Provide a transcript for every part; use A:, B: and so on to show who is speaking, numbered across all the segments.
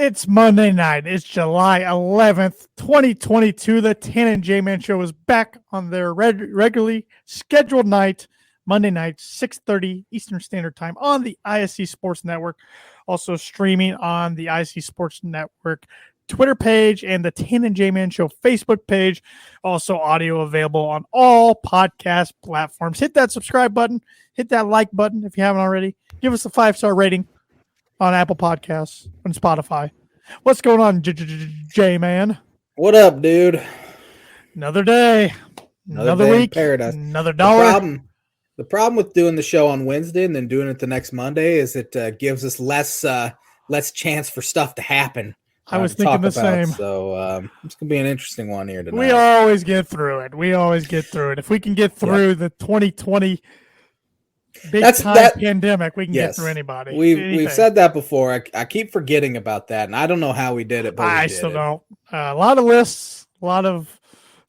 A: It's Monday night. It's July 11th, 2022. The Tan and J-Man Show is back on their regularly scheduled night, Monday night, 6:30 Eastern Standard Time on the ISC Sports Network. Also streaming on the ISC Sports Network Twitter page and the Tan and J-Man Show Facebook page. Also audio available on all podcast platforms. Hit that subscribe button. Hit that like button if you haven't already. Give us a 5-star rating on Apple Podcasts and Spotify. What's going on, J-Man?
B: What up, dude?
A: Another day, another week,
B: paradise.
A: Another dollar.
B: The problem with doing the show on Wednesday and then doing it the next Monday is it gives us less chance for stuff to happen.
A: I was thinking the same.
B: So it's going to be an interesting one here tonight.
A: We always get through it. If we can get through the 2020 pandemic, we can get through anybody.
B: We've said that before. I keep forgetting about that, and I don't know how we did it, but
A: I still don't. A lot of lists, a lot of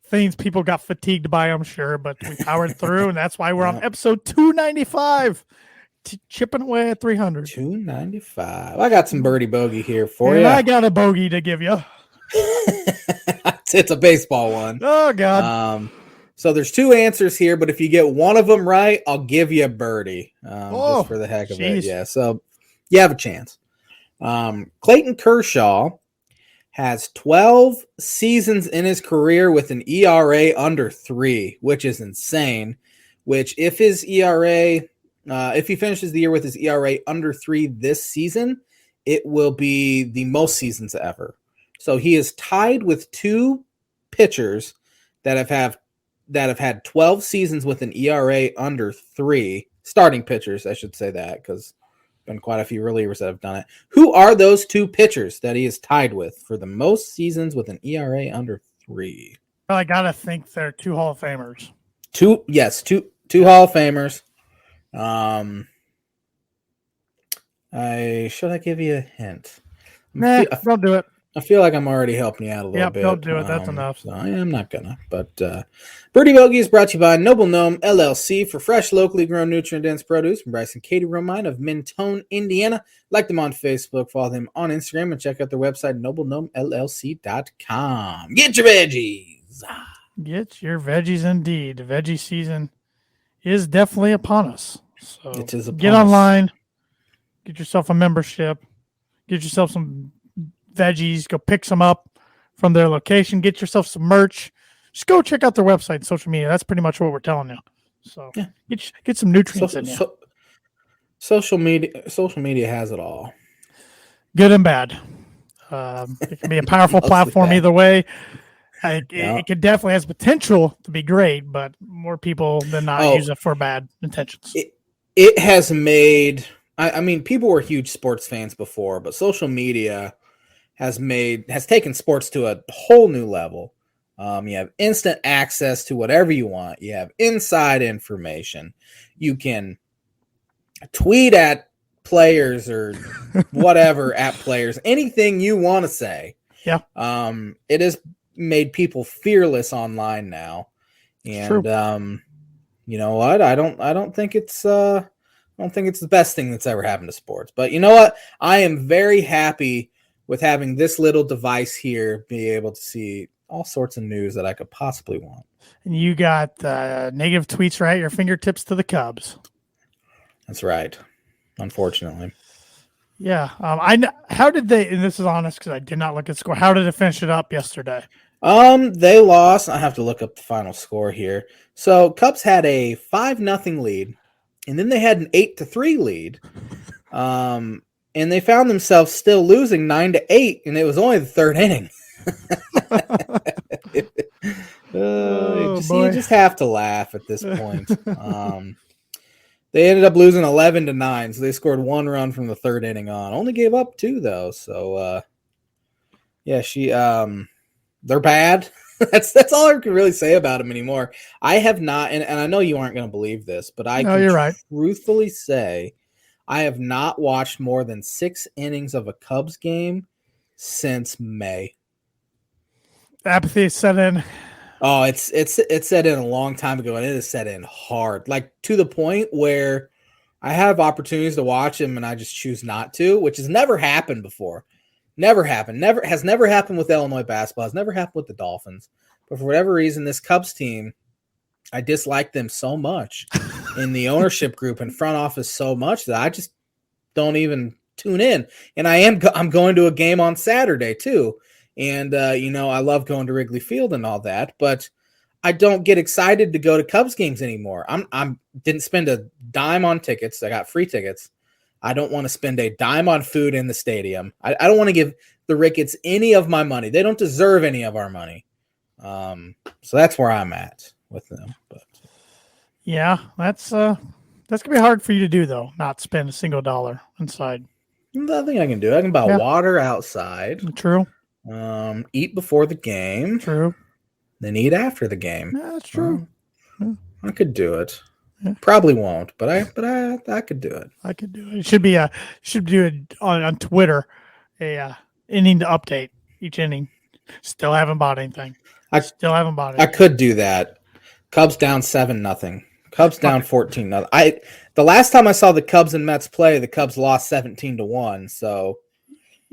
A: things people got fatigued by, I'm sure, but we powered through, and that's why we're on episode 295, chipping away at 300.
B: 295. I got some birdie bogey here for you.
A: I got a bogey to give you.
B: It's a baseball one.
A: Oh, God.
B: So there's two answers here, but if you get one of them right, I'll give you a birdie just for the heck of it. Yeah, so you have a chance. Clayton Kershaw has 12 seasons in his career with an ERA under 3, which is insane. Which if his ERA, if he finishes the year with his ERA under 3 this season, it will be the most seasons ever. So he is tied with two pitchers that have had 12 seasons with an ERA under 3, starting pitchers, I should say that, because been quite a few relievers that have done it. Who are those two pitchers that he is tied with for the most seasons with an ERA under 3?
A: Well, I got to think they're two Hall of Famers.
B: Two Hall of Famers. Should I give you a hint?
A: Nah, don't do it.
B: I feel like I'm already helping you out a little bit.
A: Don't do it. That's enough.
B: So I am not gonna. But Birdie Bogey is brought to you by Noble Gnome LLC for fresh, locally grown, nutrient-dense produce from Bryce and Katie Romine of Mentone, Indiana. Like them on Facebook, follow them on Instagram, and check out their website, noblegnomellc.com. Get your veggies.
A: Get your veggies, indeed. The veggie season is definitely upon us. So get online, get yourself a membership, get yourself some veggies, go pick some up from their location, get yourself some merch. Just go check out their website and social media. That's pretty much what we're telling you. So get some nutrients in you.
B: Social media has it all.
A: Good and bad. It can be a powerful platform either way. It could definitely has potential to be great, but more people than not use it for bad intentions.
B: It has made, I mean, people were huge sports fans before, but social media has taken sports to a whole new level. You have instant access to whatever you want. You have inside information. You can tweet at players or whatever at players, anything you want to say.
A: Yeah.
B: It has made people fearless online now. And you know what? I don't think it's the best thing that's ever happened to sports. But you know what? I am very happy with having this little device here, be able to see all sorts of news that I could possibly want.
A: And you got negative tweets right at your fingertips to the Cubs.
B: That's right. Unfortunately.
A: Yeah. How did they, and this is honest because I did not look at score. How did it finish it up yesterday?
B: They lost. I have to look up the final score here. So Cubs had a 5-0 lead, and then they had an 8-3 lead. And they found themselves still losing 9-8, and it was only the third inning. You just have to laugh at this point. They ended up losing 11-9, so they scored 1 run from the third inning on. Only gave up 2 though. So they're bad. That's all I can really say about them anymore. I have not, and I know you aren't going to believe this, but
A: you're right.
B: Truthfully say I have not watched more than 6 innings of a Cubs game since May.
A: Apathy set in.
B: Oh, it's set in a long time ago, and it is set in hard, like to the point where I have opportunities to watch him, and I just choose not to, which has never happened before. Never happened. Has never happened with Illinois basketball. Has never happened with the Dolphins. But for whatever reason, this Cubs team, I dislike them so much in the ownership group and front office so much that I just don't even tune in. And I'm going to a game on Saturday too. And I love going to Wrigley Field and all that, but I don't get excited to go to Cubs games anymore. I'm didn't spend a dime on tickets. I got free tickets. I don't want to spend a dime on food in the stadium. I don't want to give the Ricketts any of my money. They don't deserve any of our money. So that's where I'm at with them. But
A: yeah, that's gonna be hard for you to do though. Not spend a single dollar inside.
B: Nothing I can do. I can buy water outside.
A: True.
B: Eat before the game.
A: True.
B: Then eat after the game.
A: Yeah, that's true.
B: I could do it.
A: Yeah.
B: Probably won't, but I could do it.
A: I could do it. It should do it on Twitter. A inning to update each inning. Still haven't bought anything. I
B: could do that. Cubs down 7-0. Cubs down 14-0. The last time I saw the Cubs and Mets play, the Cubs lost 17-1. So,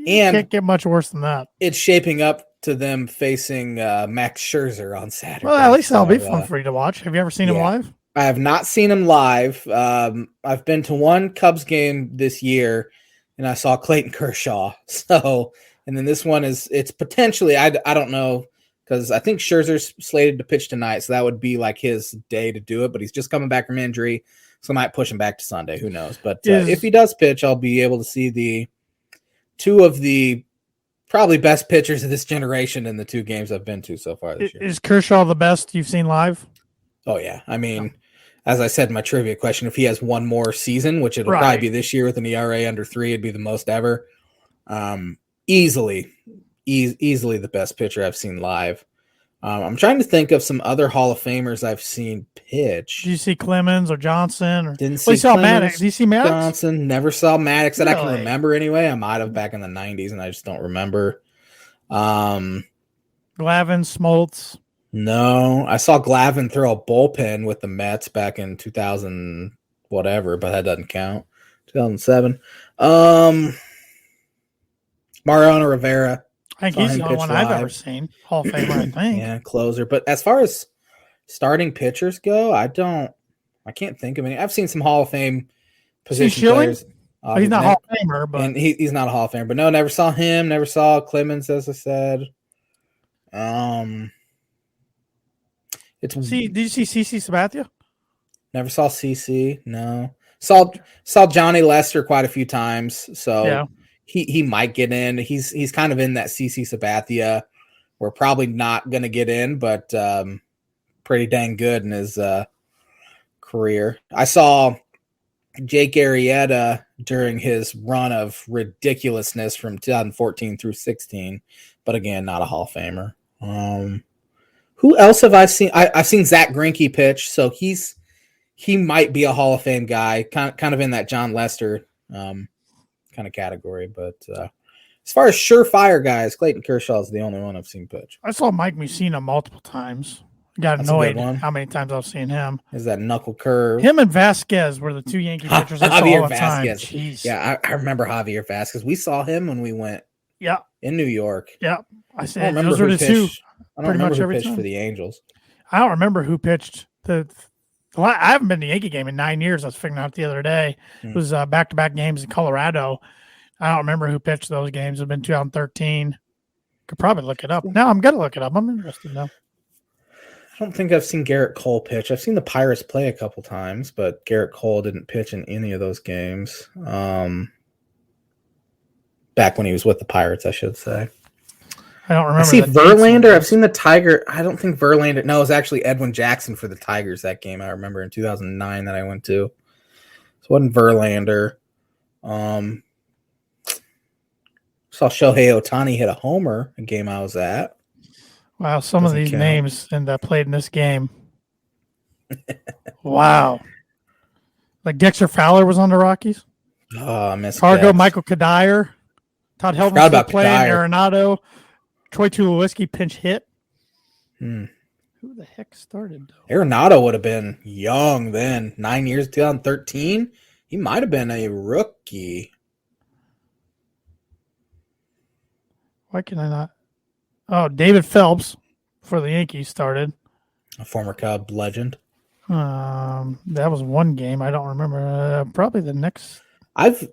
B: and
A: can't get much worse than that.
B: It's shaping up to them facing Max Scherzer on Saturday.
A: Well, at least that'll be fun for you to watch. Have you ever seen him live?
B: I have not seen him live. I've been to one Cubs game this year, and I saw Clayton Kershaw. So, and then this one it's potentially, I don't know, because I think Scherzer's slated to pitch tonight, so that would be like his day to do it, but he's just coming back from injury, so I might push him back to Sunday. Who knows? But if he does pitch, I'll be able to see the two of the probably best pitchers of this generation in the two games I've been to so far this year.
A: Is Kershaw the best you've seen live?
B: Oh, yeah. I mean, as I said in my trivia question, if he has one more season, which it'll probably be this year with an ERA under 3, it'd be the most ever. Easily the best pitcher I've seen live. I'm trying to think of some other Hall of Famers I've seen pitch.
A: Did you see Clemens or Johnson?
B: Didn't see
A: Maddox. Did you see Maddox?
B: Johnson. Never saw Maddox that I can remember anyway. I might have back in the 90s, and I just don't remember.
A: Glavine, Smoltz.
B: No, I saw Glavine throw a bullpen with the Mets back in 2000 whatever, but that doesn't count. 2007. Mariano Rivera.
A: I think he's the only one I've ever seen. Hall of Famer, I think.
B: Yeah, closer. But as far as starting pitchers go, I can't think of any. I've seen some Hall of Fame position players.
A: He's not Hall of Famer, but
B: and he's not a Hall of Famer. But no, never saw him. Never saw Clemens, as I said.
A: Did you see CC Sabathia?
B: Never saw CC. No. Saw Johnny Lester quite a few times. So yeah. He might get in. He's kind of in that CC Sabathia. We're probably not going to get in, but pretty dang good in his career. I saw Jake Arrieta during his run of ridiculousness from 2014 through 16, but again, not a Hall of Famer. Who else have I seen? I've seen Zach Greinke pitch, so he might be a Hall of Fame guy, kind of in that John Lester kind of category. But as far as surefire guys, Clayton Kershaw is the only one I've seen pitch.
A: I saw Mike Mussina multiple times. Got annoyed how many times I've seen him.
B: Is that knuckle curve?
A: Him and Vasquez were the two Yankee pitchers I saw all the time. Jeez.
B: Yeah, I remember Javier Vasquez. We saw him when we went in New York.
A: Yeah. I said those were the two.
B: I don't remember who pitched for the Angels.
A: I don't remember who pitched. I haven't been to the Yankee game in 9 years. I was figuring out the other day. It was back-to-back games in Colorado. I don't remember who pitched those games. It's been 2013. Could probably look it up. Now I'm going to look it up. I'm interested now.
B: I don't think I've seen Garrett Cole pitch. I've seen the Pirates play a couple times, but Garrett Cole didn't pitch in any of those games. Back when he was with the Pirates, I should say.
A: I don't remember.
B: I see Verlander. I've seen the Tiger. I don't think Verlander. No, it was actually Edwin Jackson for the Tigers that game. I remember in 2009 that I went to. So it wasn't Verlander. Saw Shohei Ohtani hit a homer a game I was at.
A: Wow, some of these names played in this game. Wow. Like Dexter Fowler was on the Rockies.
B: Oh, I missed
A: Cargo, Michael Kadire. Todd Helton still playing. Arenado. Troy Tulowitzki pinch hit. Who the heck started, though?
B: Arenado would have been young then. 9 years, 2013. He might have been a rookie.
A: Why can I not? Oh, David Phelps for the Yankees started.
B: A former Cub legend.
A: That was one game. I don't remember. Probably the next.
B: I've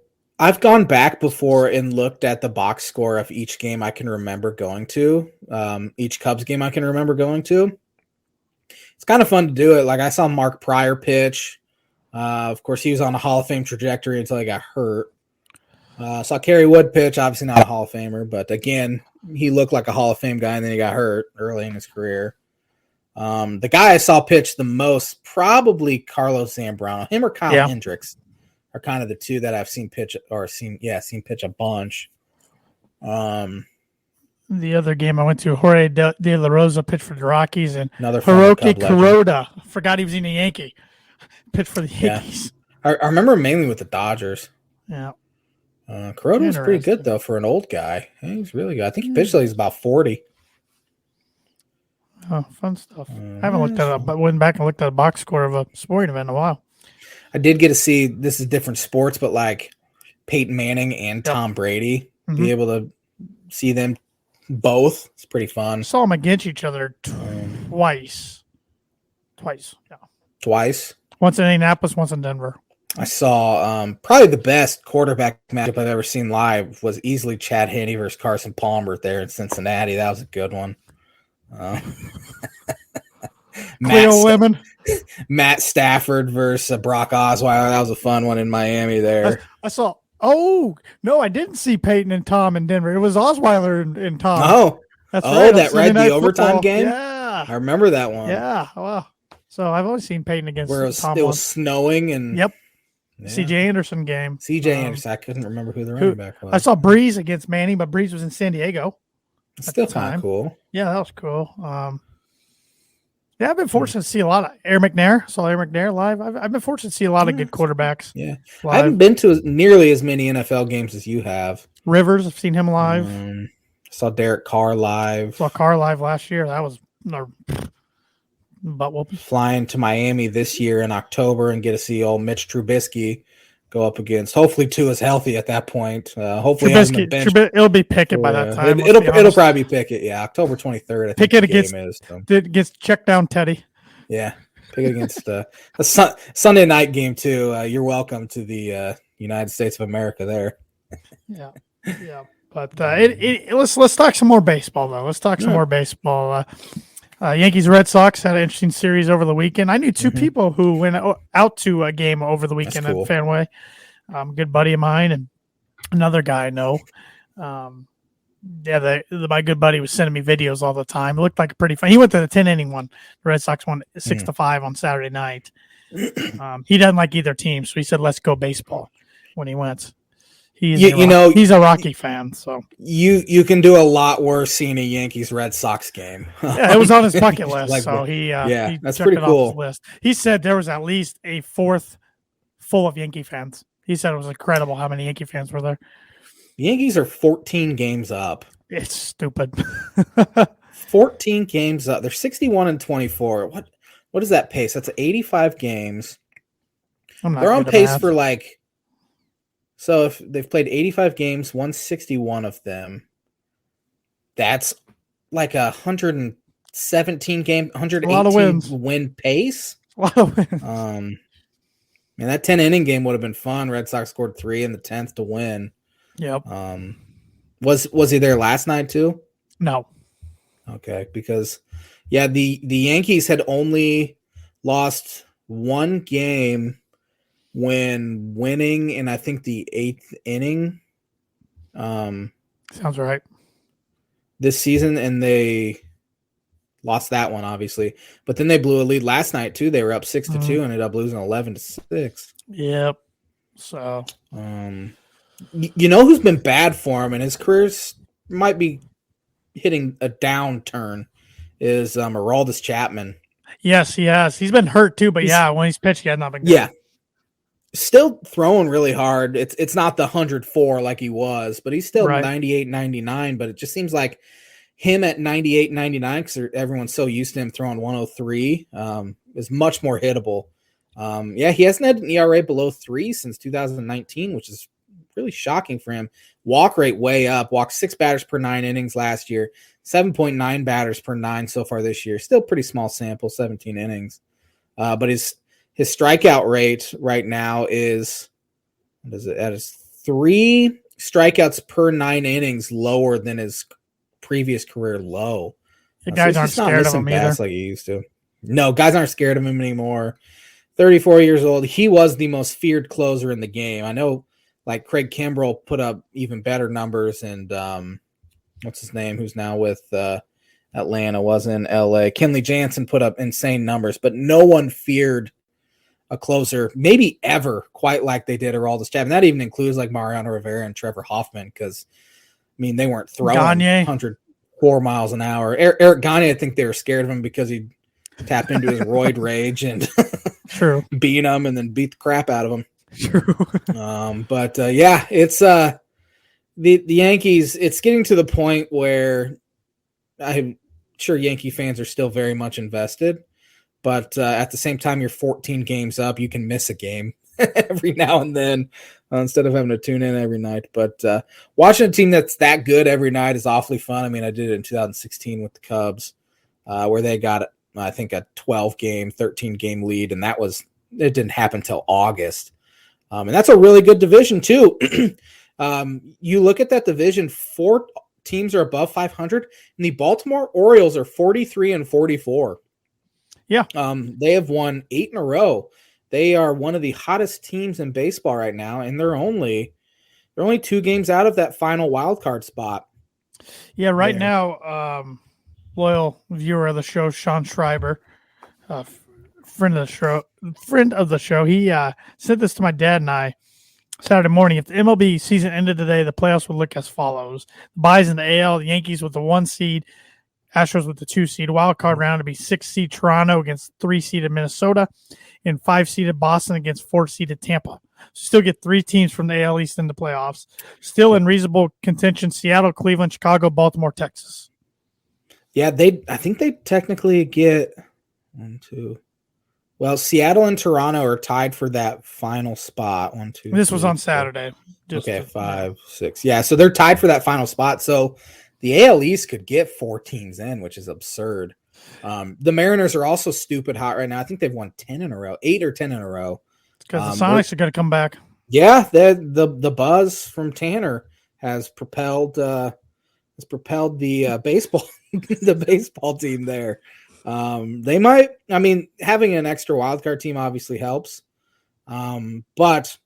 B: gone back before and looked at the box score of each game I can remember going to. Each Cubs game I can remember going to. It's kind of fun to do it. Like I saw Mark Pryor pitch. Of course, he was on a Hall of Fame trajectory until he got hurt. Saw Kerry Wood pitch, obviously not a Hall of Famer, but again, he looked like a Hall of Fame guy, and then he got hurt early in his career. The guy I saw pitch the most, probably Carlos Zambrano. Him or Kyle Hendricks are kind of the two that I've seen pitch pitch a bunch.
A: The other game I went to, Jorge De La Rosa pitched for the Rockies, and
B: another
A: Hiroki Kuroda, forgot he was in the Yankee, pitched for the Yankees.
B: I remember mainly with the Dodgers.
A: Yeah.
B: Kuroda was pretty good, though, for an old guy. He was really good. I think he pitched till he's about 40.
A: Oh, fun stuff. I haven't looked at it, but went back and looked at a box score of a sporting event in a while.
B: I did get to see, this is different sports, but like Peyton Manning and Tom Brady, be able to see them both. It's pretty fun.
A: Saw them against each other twice. Yeah.
B: Twice?
A: Once in Indianapolis, once in Denver.
B: I saw probably the best quarterback matchup I've ever seen live was easily Chad Henne versus Carson Palmer there in Cincinnati. That was a good one. Matt Stafford versus Brock Osweiler. That was a fun one in Miami there.
A: I saw. Oh, no, I didn't see Peyton and Tom in Denver. It was Osweiler and Tom.
B: Oh,
A: that's
B: right. The overtime game?
A: Yeah.
B: I remember that one.
A: Yeah. Wow. So I've always seen Peyton against
B: Tom. It was snowing and.
A: Yep. Yeah. CJ Anderson game.
B: Anderson. I couldn't remember who the running back was.
A: I saw Breeze against Manning, but Breeze was in San Diego.
B: Still kind of cool.
A: Yeah, that was cool. Yeah, I've been fortunate to see a lot of Air McNair. Saw Air McNair live. I've been fortunate to see a lot of good quarterbacks.
B: Yeah, live. I haven't been to nearly as many NFL games as you have.
A: Rivers, I've seen him live.
B: Saw Derek Carr live.
A: Saw Carr live last year. That was butt whooping.
B: Flying to Miami this year in October and get to see old Mitch Trubisky go up against. Hopefully, Tua's healthy at that point. Hopefully,
A: it'll be Pickett by that time.
B: It'll probably be Pickett. Yeah, October 23rd. I think
A: Pickett against check down Teddy.
B: Yeah, Pickett against a Sunday night game too. You're welcome to the United States of America there.
A: Yeah. But let's talk some more baseball though. Let's talk some more baseball. Yankees Red Sox had an interesting series over the weekend. I knew two people who went out to a game over the weekend at Fenway. A good buddy of mine and another guy I know. My good buddy was sending me videos all the time. It looked like a pretty fun. He went to the 10-inning one. The Red Sox won 6-5 on Saturday night. He doesn't like either team, so he said, "Let's go baseball." When he went. He's a Rocky fan, so
B: you can do a lot worse seeing a Yankees Red Sox game.
A: Yeah, it was on his bucket list, so he
B: that's pretty cool.
A: Off his list. He said there was at least a fourth full of Yankee fans. He said it was incredible how many Yankee fans were there.
B: The Yankees are 14 games up.
A: It's stupid.
B: 14 games up. They're 61-24. What is that pace? That's 85 games. They're on pace for like. So if they've played 85 games, 161 of them, that's like 117 game, 118 win pace.
A: A lot of wins.
B: And that 10-inning game would have been fun. Red Sox scored 3 in the 10th to win.
A: Yep.
B: Was he there last night too?
A: No.
B: Okay, because the Yankees had only lost one game when winning in, I think, the 8th inning.
A: Sounds right.
B: This season, and they lost that one, obviously. But then they blew a lead last night, too. They were up 6-2 and ended up losing 11-6.
A: Yep. So.
B: You know who's been bad for him, and his career might be hitting a downturn, is Aroldis Chapman.
A: Yes, he has. He's been hurt, too, but when he's pitched, he had not been good.
B: Yeah. Still throwing really hard. It's not the 104 like he was, but he's still 98, 99. But it just seems like him at 98, 99, because everyone's so used to him throwing 103, is much more hittable. He hasn't had an ERA below 3 since 2019, which is really shocking for him. Walk rate way up. Walked 6 batters per 9 innings last year. 7.9 batters per 9 so far this year. Still pretty small sample, 17 innings. But his strikeout rate right now is, what is it? That is 3 strikeouts per 9 innings, lower than his previous career low.
A: The guys aren't scared of him either.
B: Like he used to. No, guys aren't scared of him anymore. 34 years old. He was the most feared closer in the game. I know, like Craig Kimbrell put up even better numbers, and what's his name, who's now with Atlanta, was in LA. Kenley Jansen put up insane numbers, but no one feared a closer, maybe ever, quite like they did Aroldis Chapman. And that even includes like Mariano Rivera and Trevor Hoffman, because I mean they weren't throwing 104 miles an hour. Eric Gagne, I think they were scared of him because he tapped into his roid rage and
A: True.
B: beat him and then beat the crap out of him.
A: True.
B: But yeah, it's the Yankees. It's getting to the point where I'm sure Yankee fans are still very much invested, but at the same time, you're 14 games up. You can miss a game every now and then instead of having to tune in every night. But watching a team that's that good every night is awfully fun. I mean, I did it in 2016 with the Cubs, where they got, I think, a 12-game, 13-game lead, and it didn't happen until August. And that's a really good division, too. You look at that division, 4 teams are above 500, and the Baltimore Orioles are 43-44.
A: Yeah.
B: They have won 8 in a row. They are one of the hottest teams in baseball right now, and they're only 2 games out of that final wild card spot.
A: Yeah, right now, loyal viewer of the show, Sean Schreiber, friend of the show, he sent this to my dad and I Saturday morning. If the MLB season ended today, the playoffs would look as follows: the buys in the AL, the Yankees with the 1 seed, Astros with the 2 seed. Wild card round to be 6 seed Toronto against 3 seeded Minnesota, and 5 seeded Boston against 4 seeded Tampa. Still get 3 teams from the AL East in the playoffs. Still in reasonable contention: Seattle, Cleveland, Chicago, Baltimore, Texas. Yeah,
B: I think they technically get 1, 2. Well, Seattle and Toronto are tied for that final spot. 1, 2.
A: This was on Saturday.
B: Okay, 5, 6. Yeah, so they're tied for that final spot. So the AL East could get 4 teams in, which is absurd. The Mariners are also stupid hot right now. I think they've won 10 in a row, 8 or 10 in a row.
A: Because the Sonics are going to come back.
B: Yeah, the buzz from Tanner has propelled the baseball the baseball team there. They might. I mean, having an extra wildcard team obviously helps. But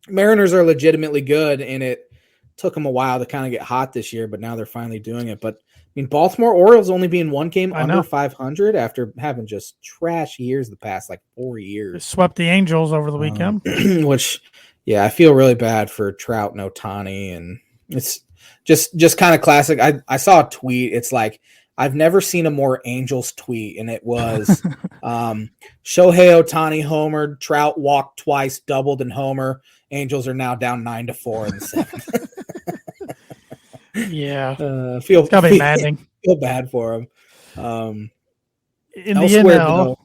B: Mariners are legitimately good, and it took them a while to kind of get hot this year, but now they're finally doing it. But I mean, Baltimore Orioles only being 1 game under 500 after having just trash years the past 4 years.
A: They swept the Angels over the weekend,
B: which, yeah, I feel really bad for Trout and Ohtani, and it's just kind of classic. I saw a tweet. It's like, I've never seen a more Angels tweet, and it was Shohei Ohtani homered, Trout walked twice, doubled and homer. Angels are now down 9-4 in the 7th.
A: Yeah,
B: it's
A: gotta be maddening.
B: Feel bad for him.
A: In the NL,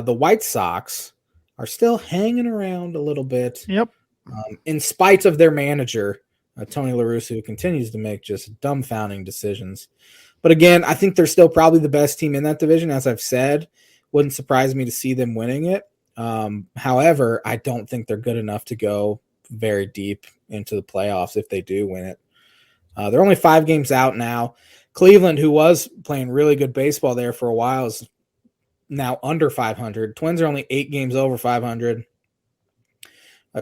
B: the White Sox are still hanging around a little bit.
A: Yep.
B: In spite of their manager, Tony La Russa, who continues to make just dumbfounding decisions. But again, I think they're still probably the best team in that division. As I've said, wouldn't surprise me to see them winning it. However, I don't think they're good enough to go very deep into the playoffs if they do win it. They're only 5 games out now. Cleveland, who was playing really good baseball there for a while, is now under 500. Twins are only 8 games over 500.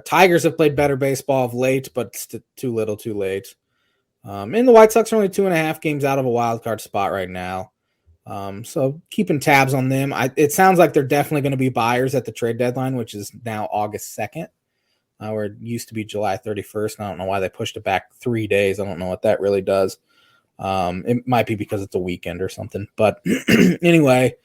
B: Tigers have played better baseball of late, but too little too late. And the White Sox are only 2.5 games out of a wild card spot right now. So keeping tabs on them. It sounds like they're definitely going to be buyers at the trade deadline, which is now August 2nd, where it used to be July 31st. I don't know why they pushed it back 3 days. I don't know what that really does. It might be because it's a weekend or something. But anyway,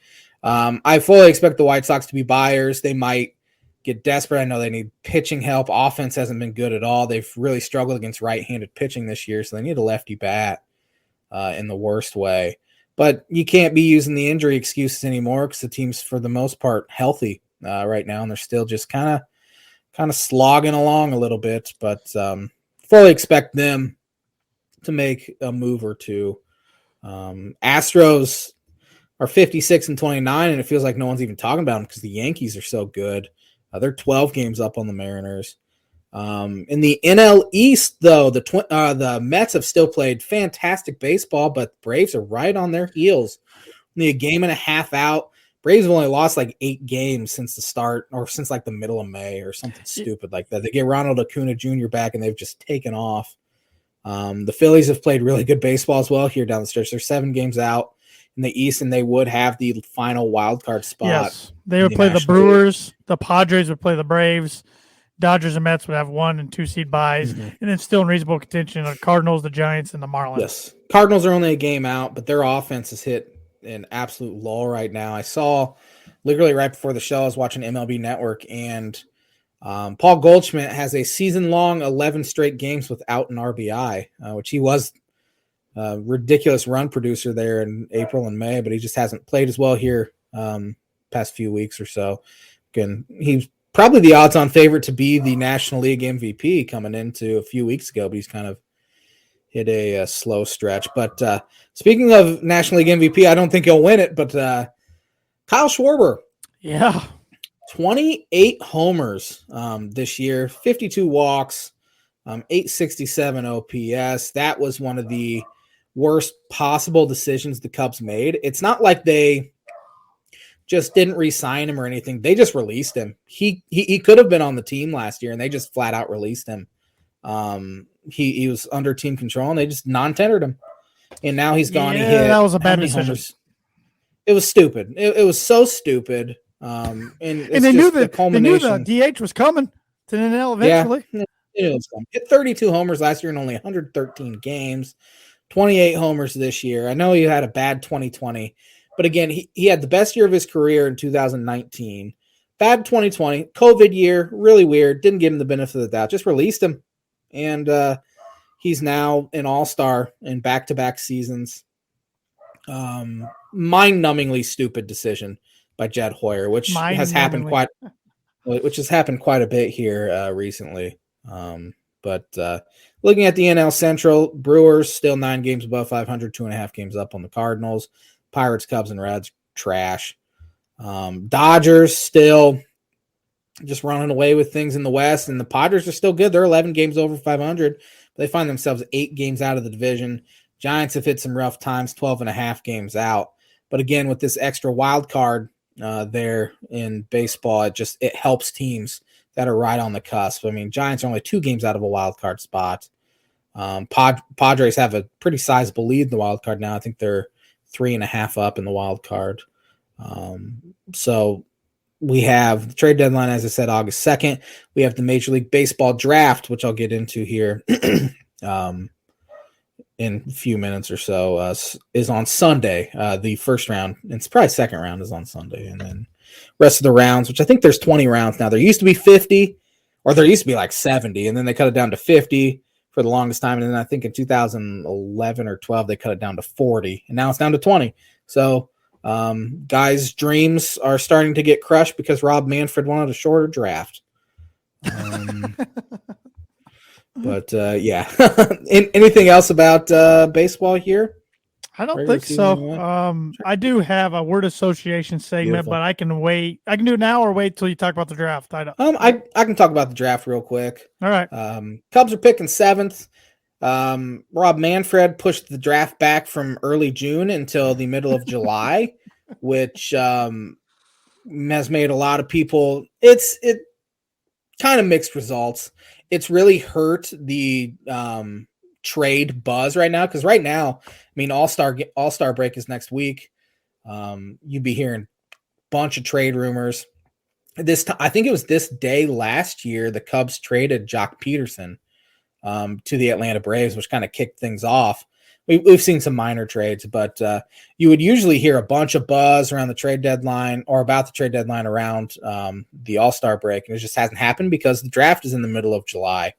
B: I fully expect the White Sox to be buyers. They might get desperate. I know they need pitching help. Offense hasn't been good at all. They've really struggled against right-handed pitching this year, so they need a lefty bat in the worst way. But you can't be using the injury excuses anymore because the team's, for the most part, healthy right now, and they're still just kind kind of slogging along a little bit, but fully expect them to make a move or two. Astros are 56-29, and it feels like no one's even talking about them because the Yankees are so good. They're 12 games up on the Mariners. In the NL East, though, the Mets have still played fantastic baseball, but Braves are right on their heels. Only a game and a half out. Braves have only lost like 8 games since the start, or since like the middle of May, or something stupid like that. They get Ronald Acuna Jr. back, and they've just taken off. The Phillies have played really good baseball as well here down the stretch. They're 7 games out in the East, and they would have the final wild card spot.
A: Yes, they would play the Brewers. The Padres would play the Braves. Dodgers and Mets would have 1 and 2 seed buys, and then still in reasonable contention are Cardinals, the Giants, and the Marlins.
B: Yes, Cardinals are only a game out, but their offense has hit an absolute lull right now. I saw literally right before the show, I was watching MLB Network, and Paul Goldschmidt has a season-long 11 straight games without an RBI, which he was a ridiculous run producer there in April and May, but he just hasn't played as well here past few weeks or so. Again, he's probably the odds-on favorite to be the National League MVP coming into a few weeks ago, but he's kind of hit a slow stretch. But speaking of National League MVP, I don't think he'll win it, but Kyle Schwarber.
A: Yeah.
B: 28 homers this year, 52 walks, 867 OPS. That was one of the worst possible decisions the Cubs made. It's not like they just didn't re-sign him or anything. They just released him. He could have been on the team last year, and they just flat out released him. He was under team control, and they just non-tendered him. And now he's gone.
A: Yeah,
B: he hit
A: that was a bad decision.
B: Homers? It was stupid. It was so stupid. And
A: they knew the DH was coming to the NL eventually.
B: Yeah, it was coming. Hit 32 homers last year in only 113 games. 28 homers this year. I know he had a bad 2020, but again, he had the best year of his career in 2019. Bad 2020, COVID year, really weird. Didn't give him the benefit of the doubt. Just released him, and he's now an all-star in back-to-back seasons. Mind-numbingly stupid decision by Jed Hoyer, which has happened quite a bit here recently. But looking at the NL Central, Brewers still 9 games above 500, 2.5 games up on the Cardinals. Pirates, Cubs, and Reds, trash. Dodgers still just running away with things in the West, and the Padres are still good. They're 11 games over 500, but they find themselves 8 games out of the division. Giants have hit some rough times, 12.5 games out. But again, with this extra wild card there in baseball, it helps teams that are right on the cusp. I mean, Giants are only 2 games out of a wild card spot. Padres have a pretty sizable lead in the wild card now. I think they're 3.5 up in the wild card. So we have the trade deadline, as I said, August 2nd. We have the Major League Baseball draft, which I'll get into here in a few minutes or so, is on Sunday. The first round, and it's probably second round, is on Sunday. And then rest of the rounds, which I think there's 20 rounds now. There used to be 50, or there used to be like 70, and then they cut it down to 50 for the longest time. And then I think in 2011 or 12, they cut it down to 40, and now it's down to 20. So guys' dreams are starting to get crushed because Rob Manfred wanted a shorter draft. But yeah, anything else about baseball here?
A: I don't think so. I do have a word association segment, but I can wait. I can do it now or wait till you talk about the draft. I
B: can talk about the draft real quick.
A: All right.
B: Cubs are picking 7th. Rob Manfred pushed the draft back from early June until the middle of July, which has made a lot of people. It kind of mixed results. It's really hurt the trade buzz right now, because right now, I mean, All-Star break is next week. You'd be hearing a bunch of trade rumors. I think it was this day last year the Cubs traded Jock Peterson to the Atlanta Braves, which kind of kicked things off. We've seen some minor trades, but you would usually hear a bunch of buzz around the trade deadline or about the trade deadline around the All-Star break, and it just hasn't happened because the draft is in the middle of July.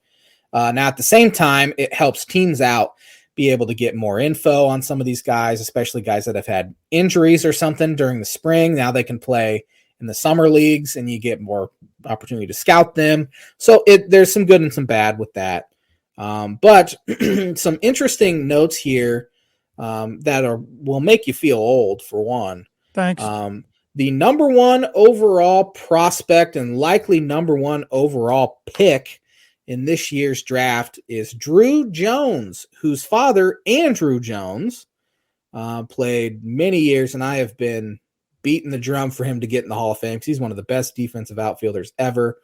B: Now, at the same time, it helps teams out be able to get more info on some of these guys, especially guys that have had injuries or something during the spring. Now they can play in the summer leagues, and you get more opportunity to scout them. So there's some good and some bad with that. But some interesting notes here that will make you feel old, for one.
A: Thanks.
B: The number one overall prospect and likely number one overall pick in this year's draft is Drew Jones, whose father, Andrew Jones, played many years, and I have been beating the drum for him to get in the Hall of Fame because he's one of the best defensive outfielders ever.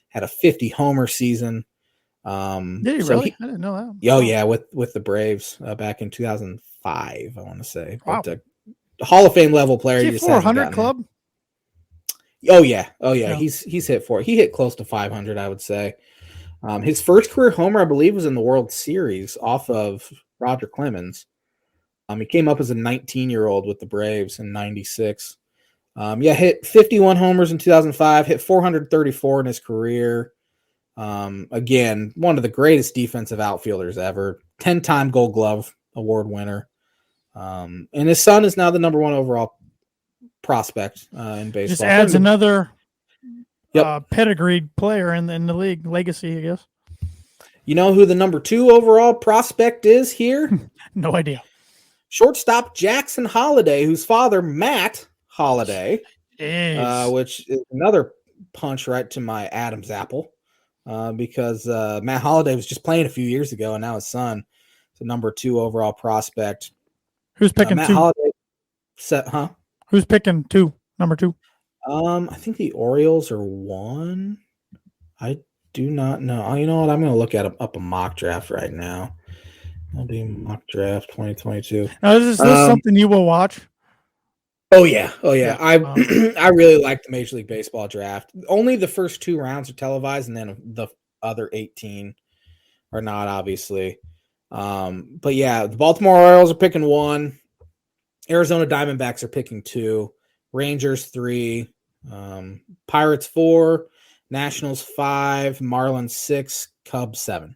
B: Had a 50-homer season.
A: Did he really? I didn't know that.
B: Oh, yeah, with the Braves back in 2005, I want to say.
A: Wow.
B: But Hall of Fame level player.
A: Is he 400 club?
B: Oh, yeah. He's hit for it. He hit close to 500, I would say. His first career homer, I believe, was in the World Series off of Roger Clemens. He came up as a 19-year-old with the Braves in 96. Hit 51 homers in 2005, hit 434 in his career. Again, one of the greatest defensive outfielders ever, 10-time Gold Glove Award winner. And his son is now the number one overall prospect in baseball.
A: Just adds another pedigreed player in the league, legacy, I guess.
B: You know who the number two overall prospect is here?
A: No idea.
B: Shortstop Jackson Holliday, whose father, Matt Holliday, which is another punch right to my Adam's apple, because Matt Holliday was just playing a few years ago, and now his son is the number two overall prospect.
A: Who's picking
B: Matt
A: two?
B: Holliday,
A: Who's picking number two?
B: I think the Orioles are one. I do not know. You know what? I'm going to look up a mock draft right now. MLB mock draft 2022.
A: Now, is this something you will watch?
B: Oh yeah. I really like the Major League Baseball draft. Only the first 2 rounds are televised, and then the other 18 are not, obviously. But yeah, the Baltimore Orioles are picking 1. Arizona Diamondbacks are picking 2. Rangers 3. Pirates 4. Nationals 5. Marlins 6. Cubs 7.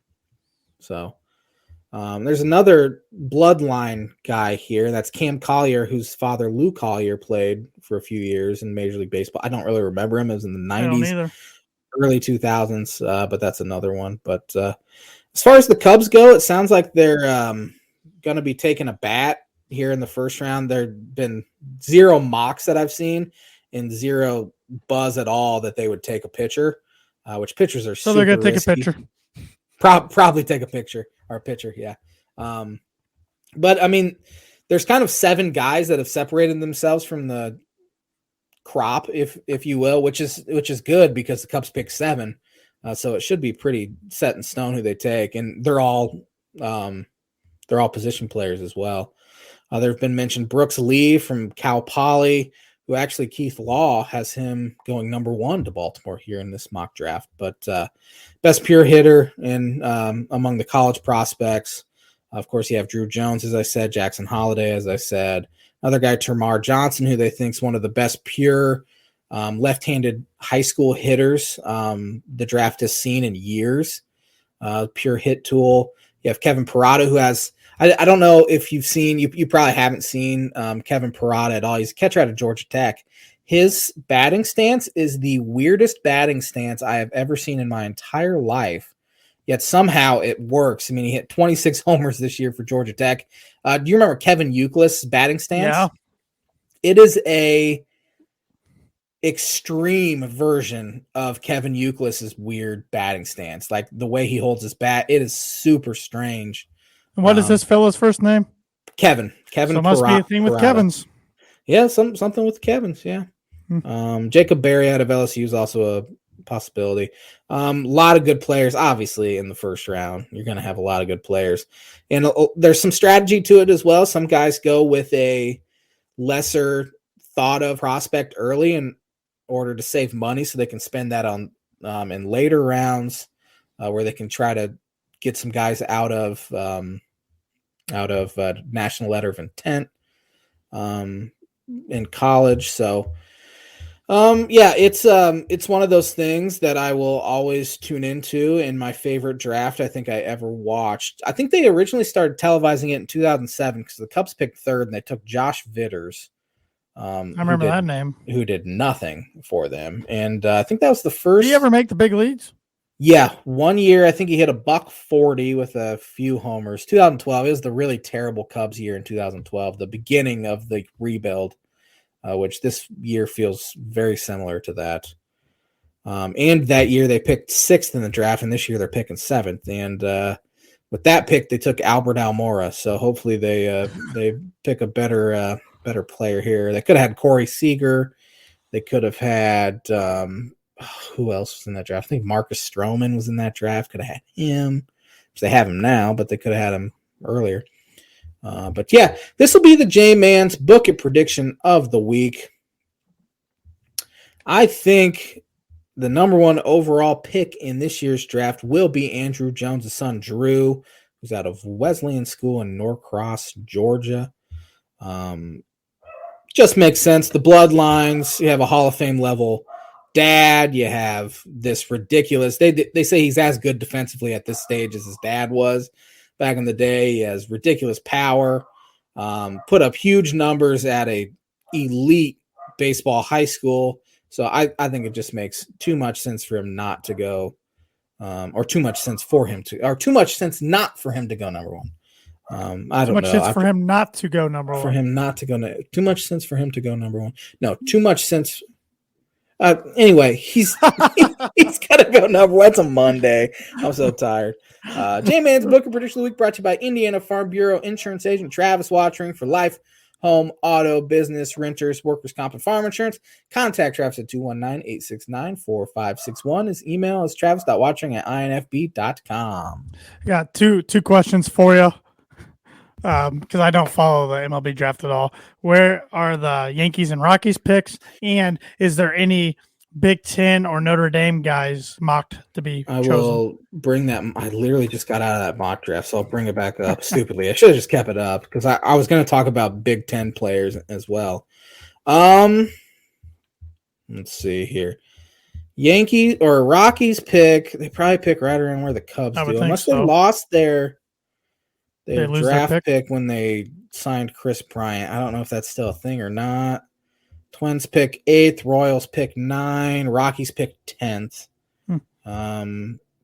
B: So. There's another bloodline guy here. That's Cam Collier, whose father, Lou Collier, played for a few years in Major League Baseball. I don't really remember him. It was in the 90s, early 2000s, but that's another one. But as far as the Cubs go, it sounds like they're going to be taking a bat here in the first round. There have been 0 mocks that I've seen and 0 buzz at all that they would take a pitcher, which pitchers are
A: so they're going to take a pitcher.
B: Probably take a picture or a pitcher, yeah. But I mean, there's kind of 7 guys that have separated themselves from the crop, if you will, which is good because the Cubs picked 7, so it should be pretty set in stone who they take, and they're all position players as well. There have been mentioned Brooks Lee from Cal Poly, who actually Keith Law has him going number 1 to Baltimore here in this mock draft. But best pure hitter in among the college prospects. Of course, you have Drew Jones, as I said, Jackson Holliday, as I said. Another guy, Termarr Johnson, who they think is one of the best pure left-handed high school hitters the draft has seen in years. Pure hit tool. You have Kevin Parada, who has I don't know if you've seen, you probably haven't seen Kevin Parada at all. He's a catcher out of Georgia Tech. His batting stance is the weirdest batting stance I have ever seen in my entire life, yet somehow it works. I mean, he hit 26 homers this year for Georgia Tech. Do you remember Kevin Youkilis' batting stance?
A: Yeah.
B: It is a extreme version of Kevin Youkilis' weird batting stance. Like the way he holds his bat, it is super strange.
A: And what is this fellow's first name?
B: Kevin. Kevin.
A: So it must be a thing with Kevin's.
B: Yeah, something with Kevin's. Yeah. Jacob Berry out of LSU is also a possibility. A lot of good players, obviously, in the first round. You're going to have a lot of good players, and there's some strategy to it as well. Some guys go with a lesser thought of prospect early in order to save money, so they can spend that on in later rounds, where they can try to get some guys out of national letter of intent in college. So, it's one of those things that I will always tune into in my favorite draft I think I ever watched. I think they originally started televising it in 2007 because the Cubs picked 3rd and they took Josh Vitters
A: I remember that name.
B: Who did nothing for them. And I think that was the first.
A: Did he ever make the big leagues?
B: Yeah, 1 year I think he hit a $140 with a few homers. 2012 is the really terrible Cubs year in 2012, the beginning of the rebuild, which this year feels very similar to that. And that year they picked 6th in the draft, and this year they're picking 7th. And with that pick, they took Albert Almora. So hopefully they pick a better player here. They could have had Corey Seager. They could have had who else was in that draft? I think Marcus Stroman was in that draft. Could have had him. They have him now, but they could have had him earlier. But yeah, this will be the J-Man's Book It prediction of the week. I think the number 1 overall pick in this year's draft will be Andrew Jones' son, Drew, who's out of Wesleyan School in Norcross, Georgia. Just makes sense. The bloodlines, you have a Hall of Fame level dad. You have this ridiculous. They say he's as good defensively at this stage as his dad was back in the day. He has ridiculous power. Put up huge numbers at a elite baseball high school. So I think it just makes too much sense for him not to go, or too much sense for him to, or too much sense not for him to go number 1. I don't know.
A: Too much sense for him not to go number 1.
B: For him not to go. Too much sense for him to go number 1. No, too much sense. Anyway, he's got to go number 1. It's a Monday. I'm so tired. J-Man's Book of Prediction of the Week brought to you by Indiana Farm Bureau Insurance Agent Travis Watering for life, home, auto, business, renters, workers' comp, and farm insurance. Contact Travis at 219-869-4561. His email is travis.watering@infb.com.
A: I got two questions for you. Because I don't follow the MLB draft at all. Where are the Yankees and Rockies picks? And is there any Big Ten or Notre Dame guys mocked to be chosen?
B: I will bring that. I literally just got out of that mock draft, so I'll bring it back up stupidly. I should have just kept it up because I was going to talk about Big Ten players as well. Let's see here. Yankees or Rockies pick. They probably pick right around where the Cubs do. Unless they lost their draft pick when they signed Chris Bryant. I don't know if that's still a thing or not. Twins pick 8th, Royals pick 9, Rockies pick 10th.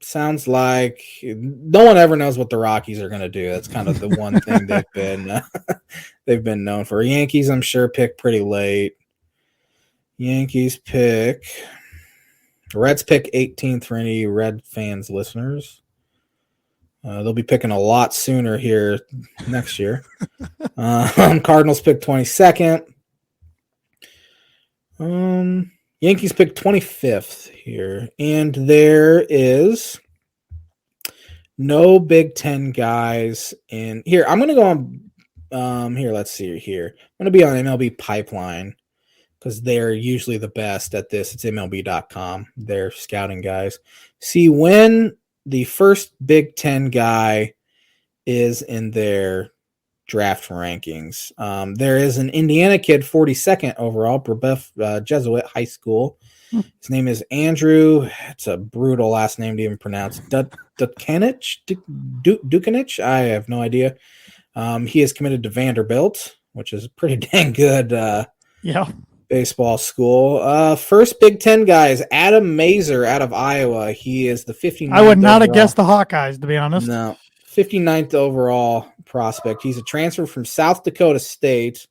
B: Sounds like no one ever knows what the Rockies are going to do. That's kind of the one thing they've been known for. Yankees, I'm sure, pick pretty late. Yankees pick. Reds pick 18th for any Red fans listeners. They'll be picking a lot sooner here next year. Cardinals pick 22nd. Yankees pick 25th here. And there is no Big Ten guys in here. I'm going to go on here. Let's see here. I'm going to be on MLB Pipeline because they're usually the best at this. It's MLB.com. They're scouting guys. See when the first Big Ten guy is in their draft rankings. There is an Indiana kid, 42nd overall, Brebeuf Jesuit High School. His name is Andrew. It's a brutal last name to even pronounce. Dukanich? I have no idea. He is committed to Vanderbilt, which is a pretty dang good baseball school. First Big Ten guy is Adam Mazer out of Iowa. He is the 59th.
A: I would not have guessed the Hawkeyes, to be honest.
B: No, 59th overall prospect. He's a transfer from South Dakota State.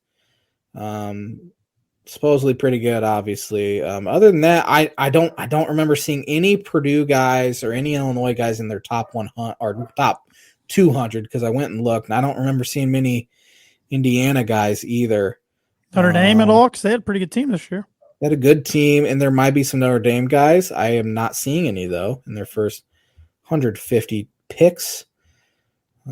B: Supposedly pretty good, obviously. Other than that, I don't remember seeing any Purdue guys or any Illinois guys in their top 100 or top 200 because I went and looked, and I don't remember seeing many Indiana guys either.
A: Notre Dame at all? Because they had a pretty good team this year.
B: They had a good team, and there might be some Notre Dame guys. I am not seeing any, though, in their first 150 picks.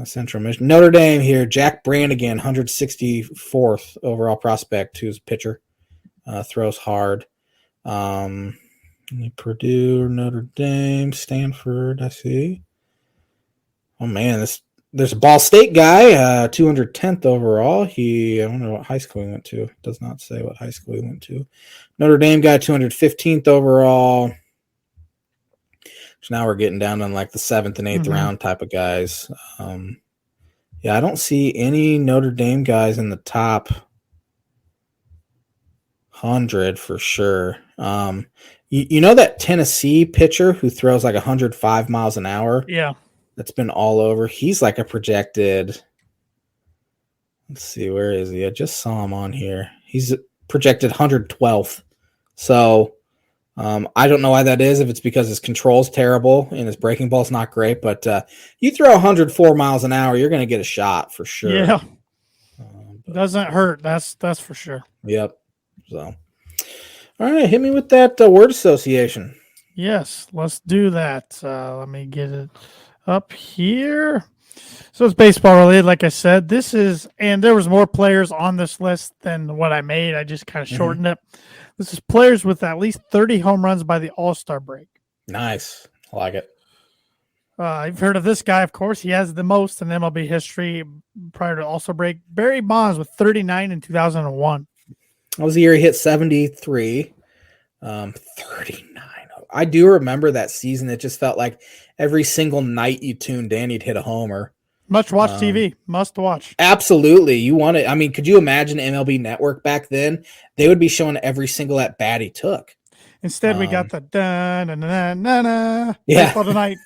B: Central Michigan. Notre Dame here. Jack Brannigan, 164th overall prospect, who's a pitcher. Throws hard. Purdue, Notre Dame, Stanford, I see. Oh, man, there's a Ball State guy, 210th overall. I wonder what high school he went to. It does not say what high school he went to. Notre Dame guy, 215th overall. So now we're getting down on like the 7th and 8th round type of guys. I don't see any Notre Dame guys in the top 100 for sure. You know that Tennessee pitcher who throws like 105 miles an hour?
A: Yeah.
B: That's been all over. He's like a projected. Let's see, where is he? I just saw him on here. He's projected 112th. So I don't know why that is, if it's because his control's terrible and his breaking ball's not great, but you throw 104 miles an hour, you're going to get a shot for sure.
A: Yeah. Doesn't hurt. That's for sure.
B: Yep. So, all right, hit me with that word association.
A: Yes, let's do that. Let me get it up here. So it's baseball related, like I said. And there was more players on this list than what I made. I just kind of shortened it. This is players with at least 30 home runs by the All-Star break.
B: Nice. I like it.
A: You've heard of this guy, of course. He has the most in MLB history prior to All-Star break. Barry Bonds with 39 in 2001.
B: That was the year he hit 73. 39. I do remember that season. It just felt like every single night you tuned in, he'd hit a homer.
A: Must watch TV. Must watch.
B: Absolutely. You want it. I mean, could you imagine MLB Network back then? They would be showing every single at bat he took.
A: Instead, we got the da-na-na-na-na
B: baseball
A: tonight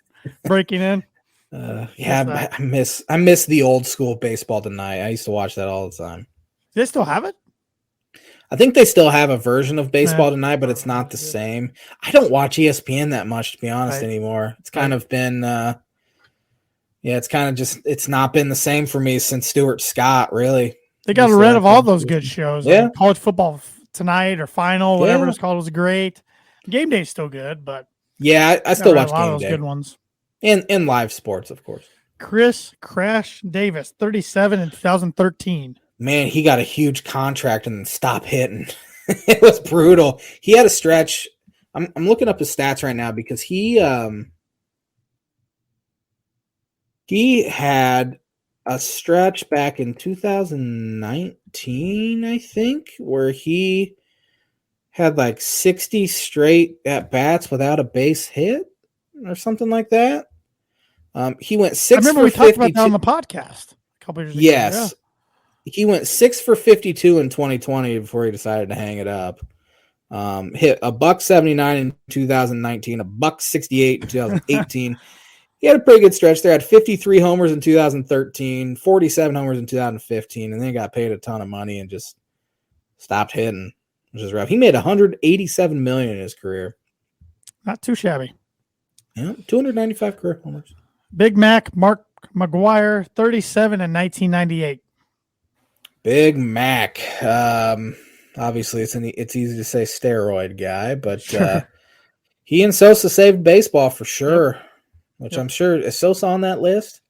A: breaking in.
B: I miss the old school baseball tonight. I used to watch that all the time.
A: Do they still have it?
B: I think they still have a version of baseball tonight, but it's not the same. I don't watch ESPN that much, to be honest, anymore. It's kind of been, it's kind of just, it's not been the same for me since Stuart Scott, really.
A: They got rid of all those good shows.
B: Yeah.
A: Like College Football Tonight or Final, whatever it's called, was great. Game Day's still good, but.
B: Yeah, I still watch Game Day.
A: A lot of those good ones.
B: And live sports, of course.
A: Chris Crash Davis, 37 in 2013.
B: Man, he got a huge contract and then stopped hitting. It was brutal. He had a stretch. I'm looking up his stats right now because he had a stretch back in 2019, I think, where he had like 60 straight at bats without a base hit or something like that. He went 6
A: I remember
B: for
A: we talked
B: 52.
A: about that on the podcast a couple years ago.
B: Yes.
A: Yeah.
B: He went 6 for 52 in 2020 before he decided to hang it up. Hit a $179 in 2019, a $168 in 2018. He had a pretty good stretch there. Had 53 homers in 2013, 47 homers in 2015, and then he got paid a ton of money and just stopped hitting, which is rough. He made $187 million in his career.
A: Not too shabby.
B: Yeah, 295 career homers.
A: Big Mac, Mark McGuire, 37 in 1998.
B: Big Mac. Obviously, it's easy to say steroid guy, but sure. He and Sosa saved baseball for sure, which I'm sure is Sosa on that list.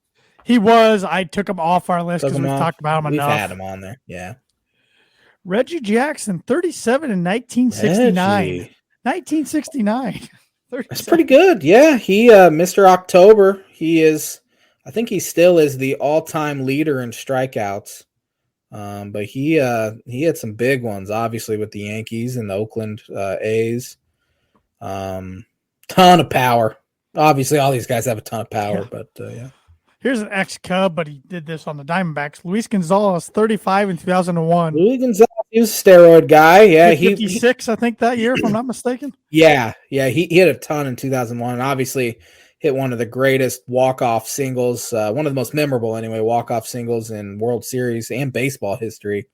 A: He was. I took him off our list because we've talked about him enough.
B: We've had him on there, yeah.
A: Reggie Jackson, 37 in 1969. 1969.
B: That's pretty good. Yeah, he Mr. October. I think he still is the all-time leader in strikeouts. But he had some big ones, obviously, with the Yankees and the Oakland A's. Ton of power. Obviously, all these guys have a ton of power, but yeah.
A: Here's an ex-Cub, but he did this on the Diamondbacks. Luis Gonzalez, 35 in 2001.
B: Luis Gonzalez, he was a steroid guy. Yeah,
A: he 56, I think, that year, if I'm not mistaken.
B: Yeah, he hit a ton in 2001, and obviously hit one of the greatest walk-off singles, one of the most memorable, anyway, walk-off singles in World Series and baseball history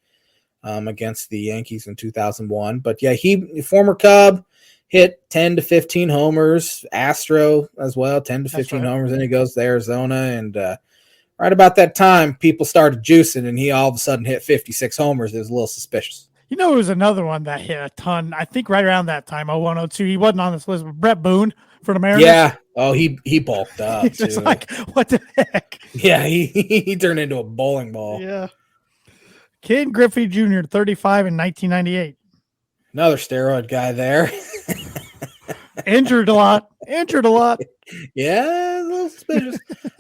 B: against the Yankees in 2001. But, yeah, he, former Cub, hit 10 to 15 homers, Astro as well, 10 to 15 homers, and he goes to Arizona. And right about that time, people started juicing, and he all of a sudden hit 56 homers. It was a little suspicious.
A: You know, it was another one that hit a ton, I think right around that time, 01, 02. He wasn't on this list, but Brett Boone for the Mariners.
B: Yeah. Oh, he bulked up.
A: He's just like, what the heck?
B: Yeah, he turned into a bowling ball.
A: Yeah. Ken Griffey Jr., 35 in 1998.
B: Another steroid guy there.
A: Injured a lot.
B: Yeah, a little suspicious.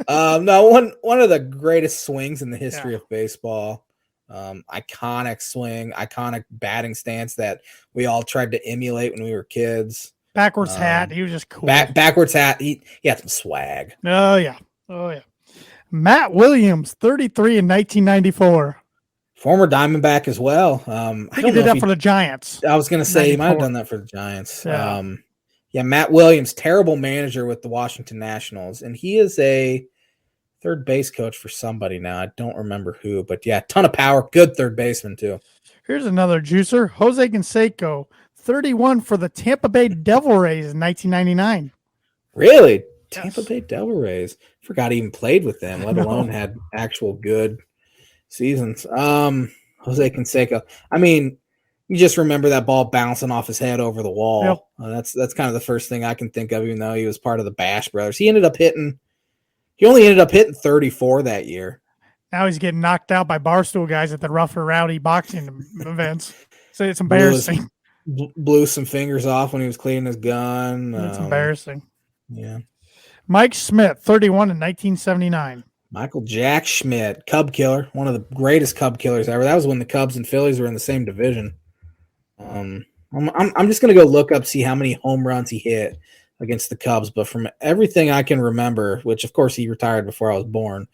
B: No, one of the greatest swings in the history of baseball. Iconic swing, iconic batting stance that we all tried to emulate when we were kids.
A: Backwards hat. He was just cool.
B: Backwards hat. He had some swag.
A: Oh, yeah. Matt Williams, 33 in 1994.
B: Former Diamondback as well.
A: I think he did that for the Giants.
B: I was going to say he might have done that for the Giants.
A: Yeah.
B: Matt Williams, terrible manager with the Washington Nationals, and he is a third base coach for somebody now. I don't remember who, but yeah, ton of power. Good third baseman too.
A: Here's another juicer, Jose Canseco, 31 for the Tampa Bay Devil Rays in 1999.
B: Really? Tampa Bay Devil Rays. Forgot he even played with them, let alone had actual good seasons. Jose Canseco. I mean, you just remember that ball bouncing off his head over the wall. Yep. That's kind of the first thing I can think of, even though he was part of the Bash Brothers. He only ended up hitting 34 that year.
A: Now he's getting knocked out by Barstool guys at the Rough and Rowdy boxing events. So it's embarrassing.
B: Blew some fingers off when he was cleaning his gun.
A: It's embarrassing.
B: Yeah.
A: Mike Schmidt, 31 in 1979.
B: Michael Jack Schmidt, Cub killer, one of the greatest Cub killers ever. That was when the Cubs and Phillies were in the same division. I'm just going to go look up, see how many home runs he hit against the Cubs. But from everything I can remember, which of course he retired before I was born,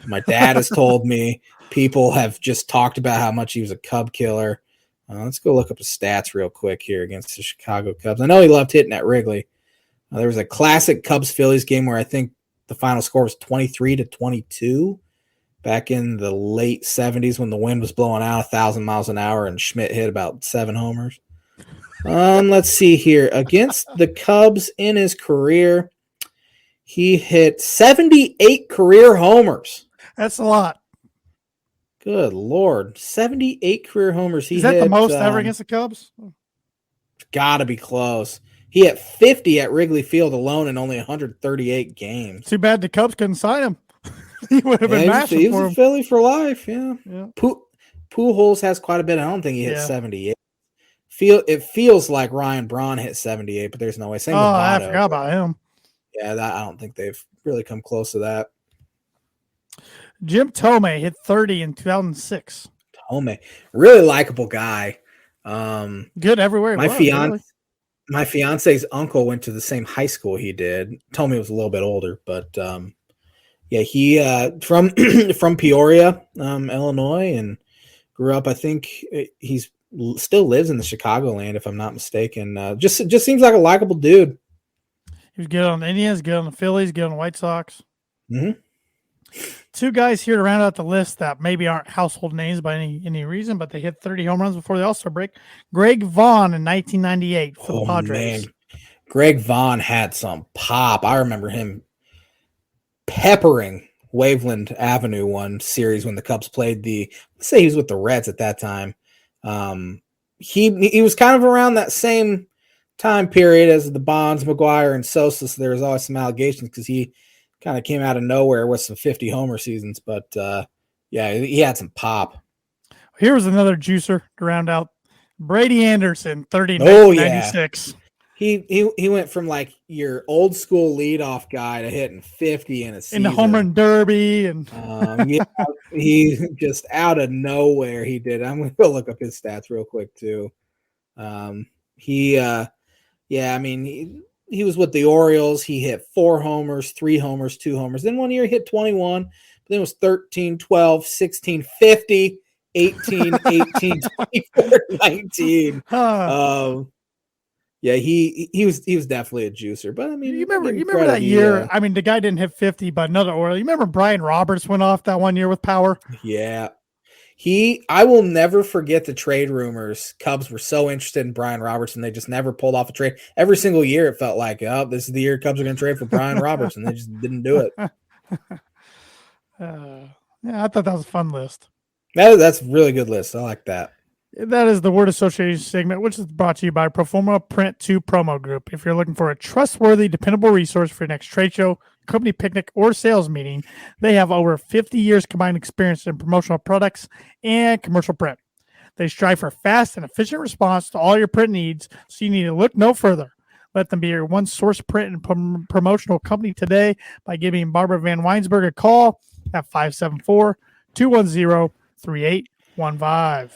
B: my dad has told me, people have just talked about how much he was a Cub killer. Let's go look up his stats real quick here against the Chicago Cubs. I know he loved hitting at Wrigley. There was a classic Cubs-Phillies game where I think the final score was 23-22 back in the late 70s when the wind was blowing out 1,000 miles an hour and Schmidt hit about 7 homers. Let's see here. Against the Cubs in his career, he hit 78 career homers.
A: That's a lot.
B: Good Lord. 78 career homers.
A: Is that the most ever against the Cubs?
B: Got to be close. He hit 50 at Wrigley Field alone in only 138 games.
A: Too bad the Cubs couldn't sign him. He would have been massive for him.
B: He was a Philly for life, yeah. Pujols has quite a bit. I don't think he hit 78. It feels like Ryan Braun hit 78, but there's no way. Same with
A: I forgot about him.
B: Yeah, I don't think they've really come close to that.
A: Jim Thome hit 30 in 2006.
B: Thome, really likable guy.
A: Good everywhere.
B: My fiance's uncle went to the same high school he did. Thome was a little bit older, but he from Peoria, Illinois, and grew up. I think he's still lives in the Chicagoland, if I'm not mistaken. Just seems like a likable dude.
A: He was good on the Indians, good on the Phillies, good on the White Sox.
B: Mm-hmm.
A: Two guys here to round out the list that maybe aren't household names by any reason, but they hit 30 home runs before the All-Star break. Greg Vaughn in 1998 for the Padres. Man.
B: Greg Vaughn had some pop. I remember him peppering Waveland Avenue one series when the Cubs played let's say he was with the Reds at that time. He was kind of around that same time period as the Bonds, McGuire, and Sosa, so there was always some allegations because he kind of came out of nowhere with some 50 homer seasons, but he had some pop.
A: Here was another juicer to round out. Brady Anderson, 30 1996.
B: He went from like your old school leadoff guy to hitting 50 in a season.
A: In the home run derby. And
B: he just out of nowhere he did. I'm going to go look up his stats real quick too. He was with the Orioles. He hit 4 homers, 3 homers, 2 homers. Then one year he hit 21. But then it was 13, 12, 16, 50, 18, 18, 24, 19. He was definitely a juicer. But I mean,
A: you remember that year? I mean, the guy didn't hit 50, but another Oriole. You remember Brian Roberts went off that one year with power?
B: Yeah. I will never forget the trade rumors. Cubs were so interested in Brian Roberts, and they just never pulled off a trade. Every single year, it felt like, this is the year Cubs are going to trade for Brian Roberts, and they just didn't do it.
A: I thought that was a fun list.
B: That's a really good list. I like that.
A: That is the word association segment, which is brought to you by Proforma Print 2 Promo Group. If you're looking for a trustworthy, dependable resource for your next trade show, company picnic, or sales meeting, they have over 50 years combined experience in promotional products and commercial print. They strive for fast and efficient response to all your print needs, so you need to look no further. Let them be your one source print and promotional company today by giving Barbara Van Weinsberg a call at 574-210-3815.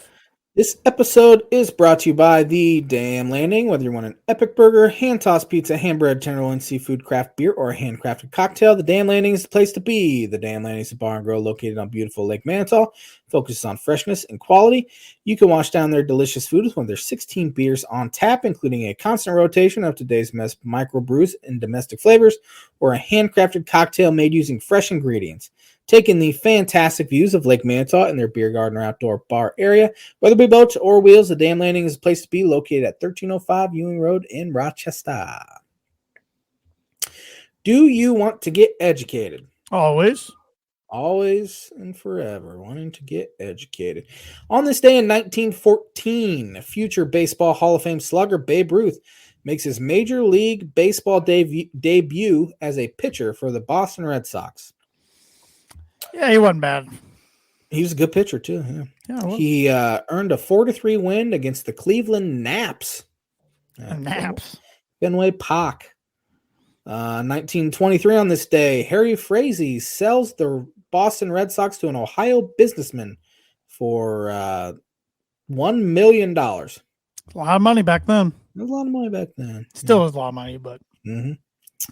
B: This episode is brought to you by The Damn Landing. Whether you want an epic burger, hand-tossed pizza, hand-bread, tenderloin, seafood, craft beer, or a handcrafted cocktail, The Damn Landing is the place to be. The Damn Landing is a bar and grill located on beautiful Lake Manitou. Focuses on freshness and quality. You can wash down their delicious food with one of their 16 beers on tap, including a constant rotation of today's micro brews and domestic flavors, or a handcrafted cocktail made using fresh ingredients. Taking the fantastic views of Lake Manitou in their beer garden or outdoor bar area. Whether it be boats or wheels, the Damn Landing is a place to be, located at 1305 Ewing Road in Rochester. Do you want to get educated?
A: Always.
B: Always and forever wanting to get educated. On this day in 1914, future Baseball Hall of Fame slugger Babe Ruth makes his Major League Baseball debut as a pitcher for the Boston Red Sox.
A: Yeah, he wasn't bad.
B: He was a good pitcher, too. Yeah, he earned a 4-3 win against the Cleveland Naps. Fenway Park. 1923 on this day, Harry Frazee sells the Boston Red Sox to an Ohio businessman for $1 million. A
A: lot of money back then.
B: There was a lot of money back then.
A: Still is a lot of money, but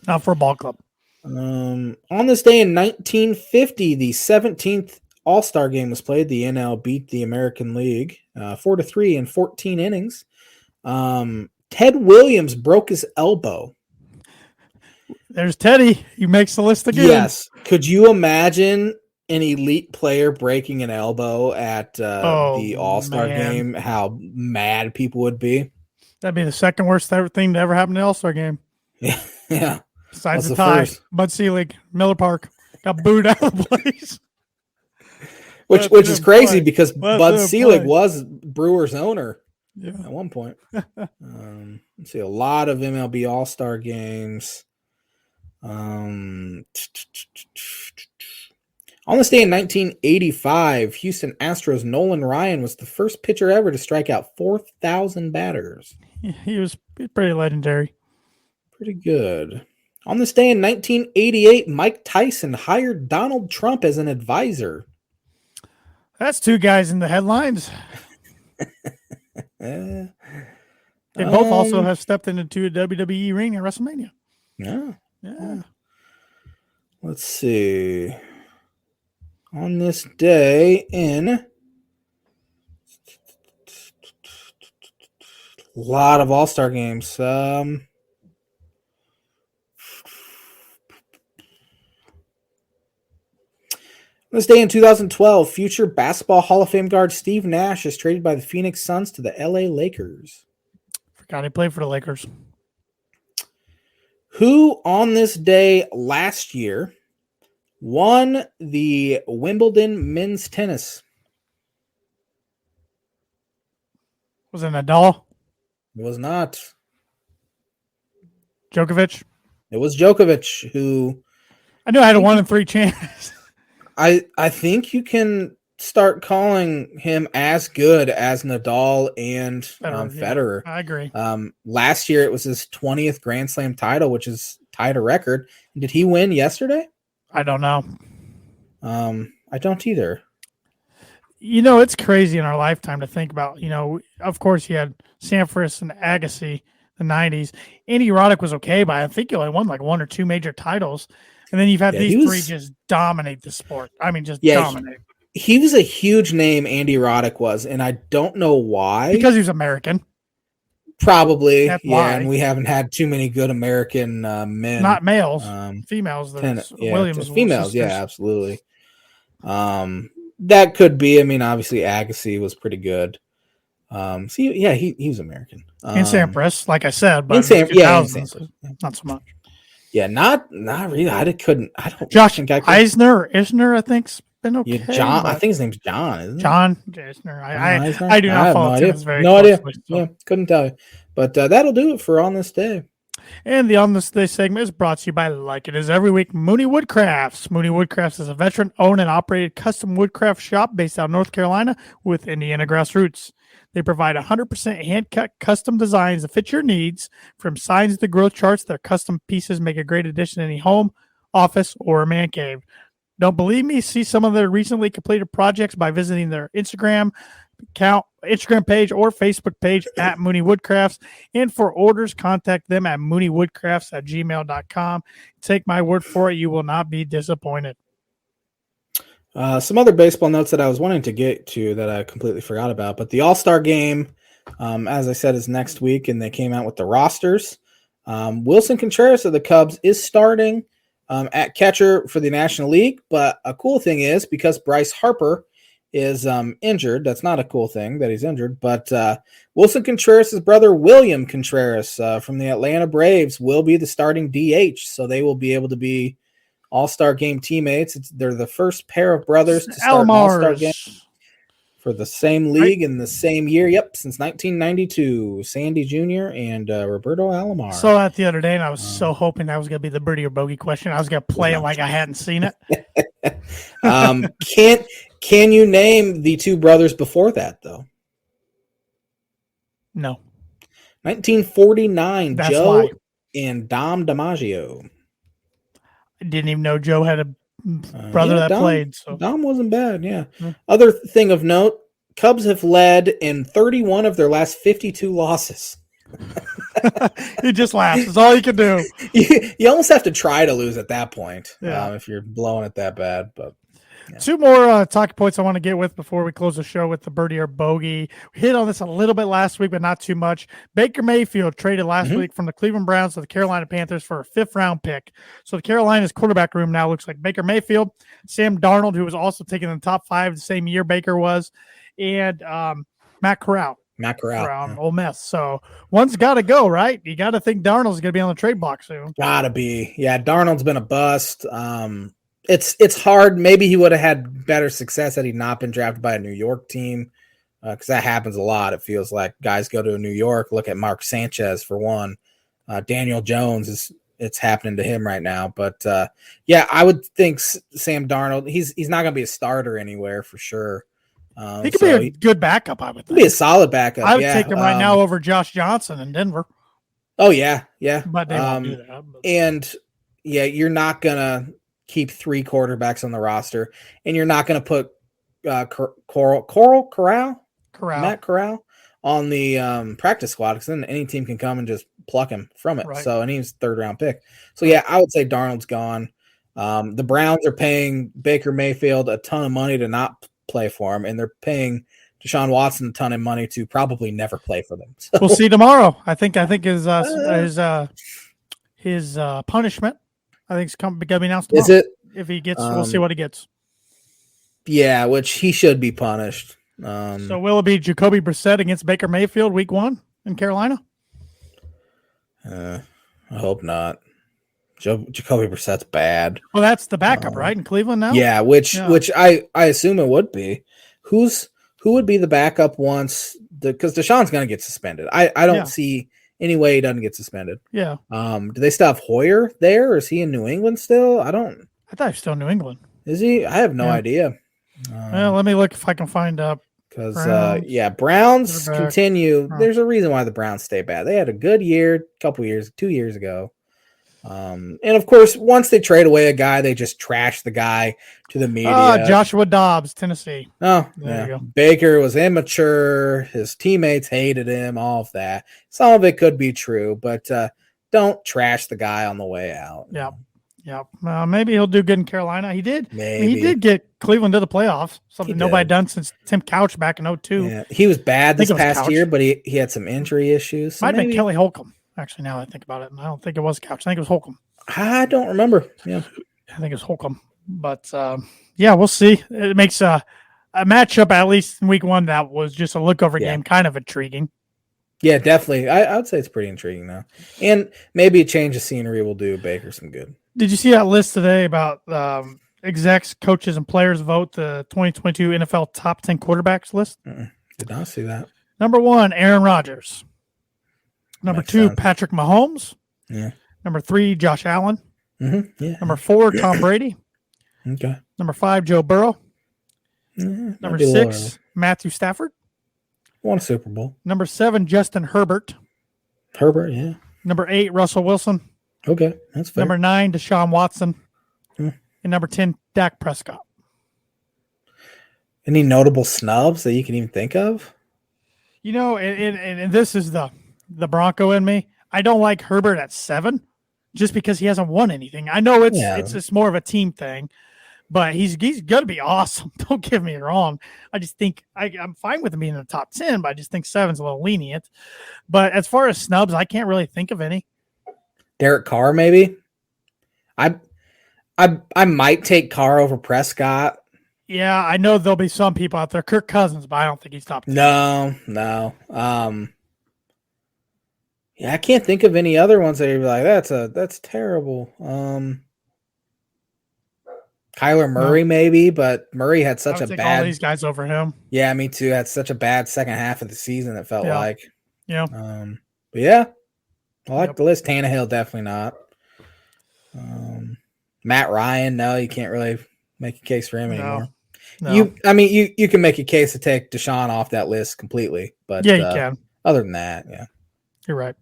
A: not for a ball club.
B: On this day in 1950, the 17th All-Star game was played. The NL beat the American League 4-3 in 14 innings. Ted Williams broke his elbow.
A: There's Teddy. He makes the list again.
B: Yes. Could you imagine an elite player breaking an elbow at the All-Star game? How mad people would be.
A: That'd be the second worst thing to ever happen in the All-Star game.
B: Yeah.
A: Besides the tie, Bud Selig, Miller Park got booed out of the place.
B: Which is crazy because Bud Selig was Brewers owner at one point. Let's see, a lot of MLB All-Star games. On this day in 1985, Houston Astros Nolan Ryan was the first pitcher ever to strike out 4,000 batters.
A: He was pretty legendary.
B: Pretty good. On this day in 1988, Mike Tyson hired Donald Trump as an advisor.
A: That's two guys in the headlines. They both also have stepped into a WWE ring at WrestleMania. Yeah.
B: Let's see. On this day in a lot of All-Star games. This day in 2012, future Basketball Hall of Fame guard Steve Nash is traded by the Phoenix Suns to the LA Lakers.
A: Forgot he played for the Lakers.
B: Who on this day last year won the Wimbledon men's tennis?
A: Was it Nadal?
B: It was not.
A: Djokovic?
B: It was Djokovic, who...
A: I knew I had a 1 in 3 chance.
B: I think you can start calling him as good as Nadal and Federer.
A: I agree.
B: Last year, it was his 20th Grand Slam title, which is tied a record. Did he win yesterday?
A: I don't know.
B: I don't either.
A: You know, it's crazy in our lifetime to think about. You know, of course, you had Sampras and Agassi, the 90s. Andy Roddick was okay, but I think he only won like 1 or 2 major titles. And then you've had these three just dominate the sport. I mean, just dominate.
B: He was a huge name, Andy Roddick was, and I don't know why.
A: Because he was American.
B: Probably, and we haven't had too many good American men.
A: Not males, females.
B: Williams females, absolutely. That could be. I mean, obviously, Agassi was pretty good. He was American.
A: And Sampras, like I said, but
B: Sampras,
A: not so much.
B: Yeah, not really. I don't.
A: Josh Isner, I think's been okay.
B: Yeah, John. I think his name's John. Isn't it?
A: John Isner. I do not follow tennis very
B: closely. No idea.
A: So.
B: Yeah, couldn't tell you. But that'll do it for On This Day.
A: And the On This Day segment is brought to you by, like it is every week, Mooney Woodcrafts. Mooney Woodcrafts is a veteran-owned and operated custom woodcraft shop based out of North Carolina with Indiana grassroots. They provide 100% hand-cut custom designs that fit your needs. From signs to growth charts, their custom pieces make a great addition to any home, office, or a man cave. Don't believe me? See some of their recently completed projects by visiting their Instagram account, Instagram page, or Facebook page at Mooney Woodcrafts. And for orders, contact them at mooneywoodcrafts@gmail.com. Take my word for it, you will not be disappointed.
B: Some other baseball notes that I was wanting to get to that I completely forgot about, but the All-Star game, as I said, is next week, and they came out with the rosters. Wilson Contreras of the Cubs is starting at catcher for the National League, but a cool thing is because Bryce Harper is injured, that's not a cool thing that he's injured, but Wilson Contreras' brother William Contreras from the Atlanta Braves will be the starting DH, so they will be able to be All-Star game teammates. They're the first pair of brothers to start an All-Star game for the same league in the same year. Yep, since 1992. Sandy Jr. and Roberto Alomar.
A: Saw that the other day, and I was so hoping that was going to be the birdie or bogey question. I was going to play it like I hadn't seen it.
B: Can you name the two brothers before that, though?
A: No.
B: 1949,
A: That's
B: Joe
A: why.
B: And Dom DiMaggio.
A: I didn't even know Joe had a brother that played. So
B: Dom wasn't bad, yeah. Other thing of note, Cubs have led in 31 of their last 52 losses.
A: He just laughs. That's all you can do.
B: You almost have to try to lose at that point if you're blowing it that bad. But yeah.
A: Two more talking points I want to get with before we close the show with the birdie or bogey. We hit on this a little bit last week, but not too much. Baker Mayfield traded last week from the Cleveland Browns to the Carolina Panthers for a 5th-round pick. So the Carolina's quarterback room now looks like Baker Mayfield, Sam Darnold, who was also taken in the top 5 the same year Baker was, and Matt Corral. From Ole Miss. So one's got to go, right? You got to think Darnold's going to be on the trade block soon.
B: Gotta be. Yeah, Darnold's been a bust. It's hard. Maybe he would have had better success had he not been drafted by a New York team, because that happens a lot. It feels like guys go to New York. Look at Mark Sanchez for one. Daniel Jones it's happening to him right now. But I would think Sam Darnold. He's not going to be a starter anywhere for sure.
A: He could be a good backup, I would think.
B: Be a solid backup.
A: I would take him right now over Josh Johnson in Denver.
B: Oh yeah.
A: But they won't do that.
B: And you're not gonna keep 3 quarterbacks on the roster, and you're not going to put Matt Corral on the practice squad, because then any team can come and just pluck him from it. Right. So, and he's 3rd-round pick. So, I would say Darnold's gone. The Browns are paying Baker Mayfield a ton of money to not play for him, and they're paying Deshaun Watson a ton of money to probably never play for them. So.
A: We'll see tomorrow. I think his punishment. I think it's going to be announced tomorrow.
B: Is it?
A: If he gets, we'll see what he gets.
B: Yeah, which he should be punished.
A: So will it be Jacoby Brissett against Baker Mayfield week 1 in Carolina?
B: I hope not. Jacoby Brissett's bad.
A: Well, that's the backup, right, in Cleveland now?
B: Yeah, which I assume it would be. Who would be the backup once? Because Deshaun's going to get suspended. I don't see any way he doesn't get suspended.
A: Yeah.
B: Do they still have Hoyer there, or is he in New England still? I thought
A: he was still in New England.
B: Is he? I have no idea.
A: Well, let me look if I can find out.
B: Because Browns continue. There's a reason why the Browns stay bad. They had a good year, 2 years ago. And of course, once they trade away a guy, they just trash the guy to the media.
A: Joshua Dobbs, Tennessee.
B: Oh, there you go. Baker was immature. His teammates hated him. All of that. Some of it could be true, but don't trash the guy on the way out.
A: Yeah. Maybe he'll do good in Carolina. He did. Maybe. He did get Cleveland to the playoffs. Something nobody done since Tim Couch back in 2002.
B: Yeah. He was bad this past year, but he had some injury issues. So
A: might have been Kelly Holcomb. Actually, now that I think about it, and I don't think it was Couch. I think it was Holcomb.
B: I don't remember. Yeah,
A: I think it was Holcomb. But we'll see. It makes a matchup, at least in week 1, that was just a lookover game, kind of intriguing.
B: Yeah, definitely. I would say it's pretty intriguing now, and maybe a change of scenery will do Baker some good.
A: Did you see that list today about execs, coaches, and players vote the 2022 NFL top 10 quarterbacks list?
B: Did not see that.
A: Number 1, Aaron Rodgers. Number 2, Patrick Mahomes.
B: Yeah.
A: Number 3, Josh Allen.
B: Mm-hmm. Yeah.
A: Number 4, Tom Brady.
B: Okay.
A: Number 5, Joe Burrow. Number 6, Matthew Stafford.
B: Won a Super Bowl.
A: Number 7, Justin Herbert.
B: Yeah.
A: Number 8, Russell Wilson.
B: Okay, that's fair.
A: Number 9, Deshaun Watson. And number 10, Dak Prescott.
B: Any notable snubs that you can even think of?
A: And this is the Bronco in me. I don't like Herbert at 7 just because he hasn't won anything. I know it's just more of a team thing, but he's going to be awesome. Don't get me wrong. I just think I'm fine with him being in the top 10, but I just think 7's a little lenient. But as far as snubs, I can't really think of any.
B: Derek Carr, maybe. I might take Carr over Prescott.
A: Yeah, I know there'll be some people out there. Kirk Cousins, but I don't think he's top 10.
B: No. Yeah, I can't think of any other ones that you'd be like, that's terrible. Kyler Murray, maybe, but Murray had such a bad.
A: All these guys over him.
B: Yeah, me too. Had such a bad second half of the season. It felt like.
A: Yeah.
B: But yeah, I like the list. Tannehill, definitely not. Matt Ryan, no, you can't really make a case for him anymore.
A: No.
B: You can make a case to take Deshaun off that list completely, but
A: yeah, you can.
B: Other than that, yeah,
A: you're right.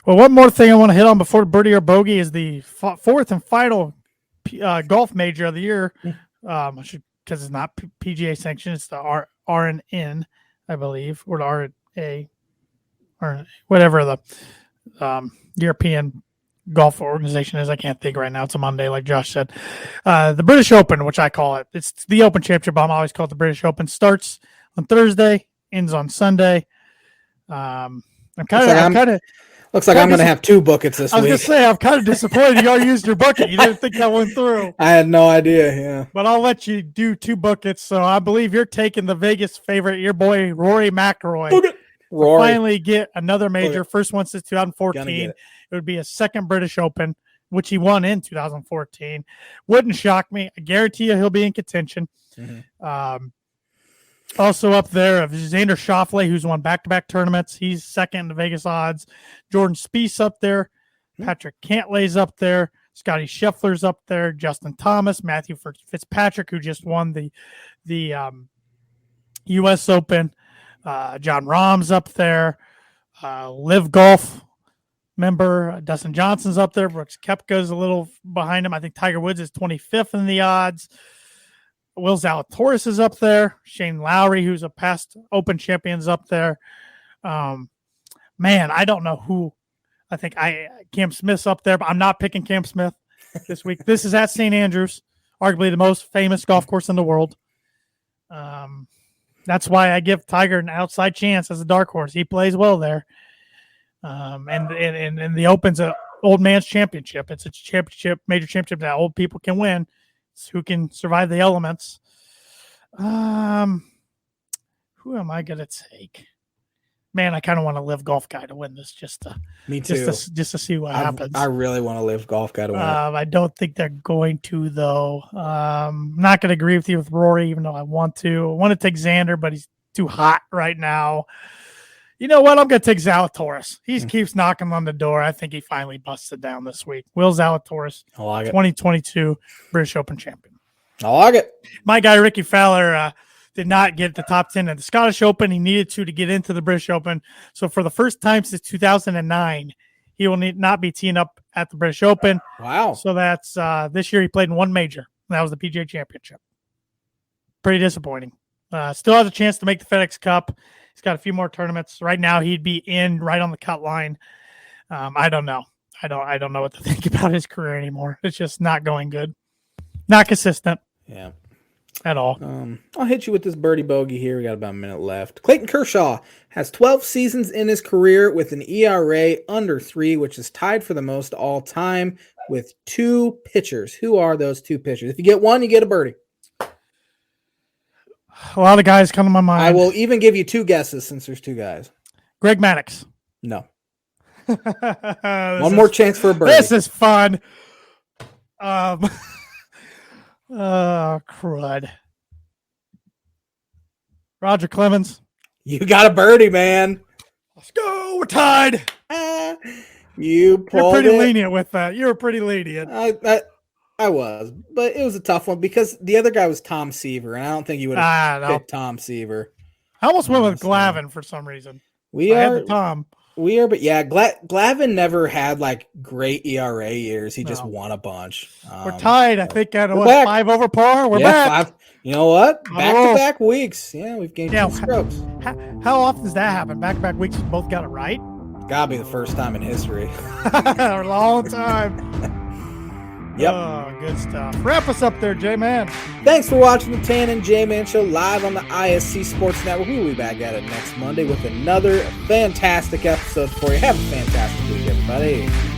A: Well, one more thing I want to hit on before Birdie or Bogey is the fourth and final golf major of the year. Because it's not PGA sanctioned, it's the RNN, I believe, or the RA, or whatever the European golf organization is. I can't think right now. It's a Monday, like Josh said. The British Open, which I call it. It's the Open Championship. I'm always called the British Open. Starts on Thursday, ends on Sunday. I'm
B: Looks like I'm going to have 2 buckets this week.
A: I was going to say, I'm kind of disappointed you already used your bucket. You didn't think that went through.
B: I had no idea, yeah.
A: But I'll let you do 2 buckets. So I believe you're taking the Vegas favorite, your boy Rory McIlroy. Finally get another major. First one since 2014. It would be a second British Open, which he won in 2014. Wouldn't shock me. I guarantee you he'll be in contention. Mm-hmm. Also up there, Xander Schauffele, who's won back-to-back tournaments. He's second in the Vegas odds. Jordan Spieth up there. Patrick Cantlay's up there. Scotty Scheffler's up there. Justin Thomas. Matthew Fitzpatrick, who just won the U.S. Open. John Rahm's up there. Live Golf member Dustin Johnson's up there. Brooks Koepka's a little behind him. I think Tiger Woods is 25th in the odds. Will Zalatoris is up there. Shane Lowry, who's a past Open champion, is up there. Man, I don't know who. I think Cam Smith's up there, but I'm not picking Cam Smith this week. This is at St. Andrews, arguably the most famous golf course in the world. That's why I give Tiger an outside chance as a dark horse. He plays well there. And the Open's an old man's championship. It's a championship, major championship that old people can win. It's who can survive the elements. Who am I going to take? Man, I kind of want to Live Golf Guy to win this just to see what happens.
B: I really want to Live Golf Guy to win.
A: I don't think they're going to, though. I'm not going to agree with you with Rory, even though I want to. I want to take Xander, but he's too hot right now. You know what? I'm going to take Zalatoris. He keeps knocking on the door. I think he finally busts it down this week. Will Zalatoris, 2022 British Open champion.
B: I like it.
A: My guy, Ricky Fowler, did not get the top 10 at the Scottish Open. He needed to get into the British Open. So for the first time since 2009, he will not be teeing up at the British Open.
B: Wow.
A: So that's this year he played in one major. And that was the PGA Championship. Pretty disappointing. Still has a chance to make the FedEx Cup. He's got a few more tournaments. Right now, he'd be in right on the cut line. I don't know. I don't know what to think about his career anymore. It's just not going good. Not consistent.
B: Yeah.
A: At all.
B: I'll hit you with this birdie bogey here. We got about a minute left. Clayton Kershaw has 12 seasons in his career with an ERA under 3, which is tied for the most all time with 2 pitchers. Who are those 2 pitchers? If you get one, you get a birdie.
A: A lot of guys come to my mind.
B: I will even give you 2 guesses since there's 2 guys.
A: Greg Maddux.
B: No. One more chance for a birdie.
A: This is fun. Crud. Roger Clemens.
B: You got a birdie, man.
A: Let's go. We're tied.
B: You're
A: pretty lenient with that. You were pretty lenient.
B: I was, but it was a tough one because the other guy was Tom Seaver, and I don't think you would have picked Tom Seaver.
A: I almost went with Glavine for some reason. But
B: yeah, Glavine never had like great ERA years. He just won a bunch.
A: We're tied, I think, at 5 over par. We're back.
B: You know what? Back-to-back weeks. Yeah, we've gained 2 strokes.
A: How often does that happen? Back-to-back weeks, we both got it right?
B: Gotta be the first time in history.
A: A long time.
B: Yep.
A: Oh, good stuff. Wrap us up there, J-Man.
B: Thanks for watching the Tan and J-Man Show live on the ISC Sports Network. We'll be back at it next Monday with another fantastic episode for you. Have a fantastic week, everybody.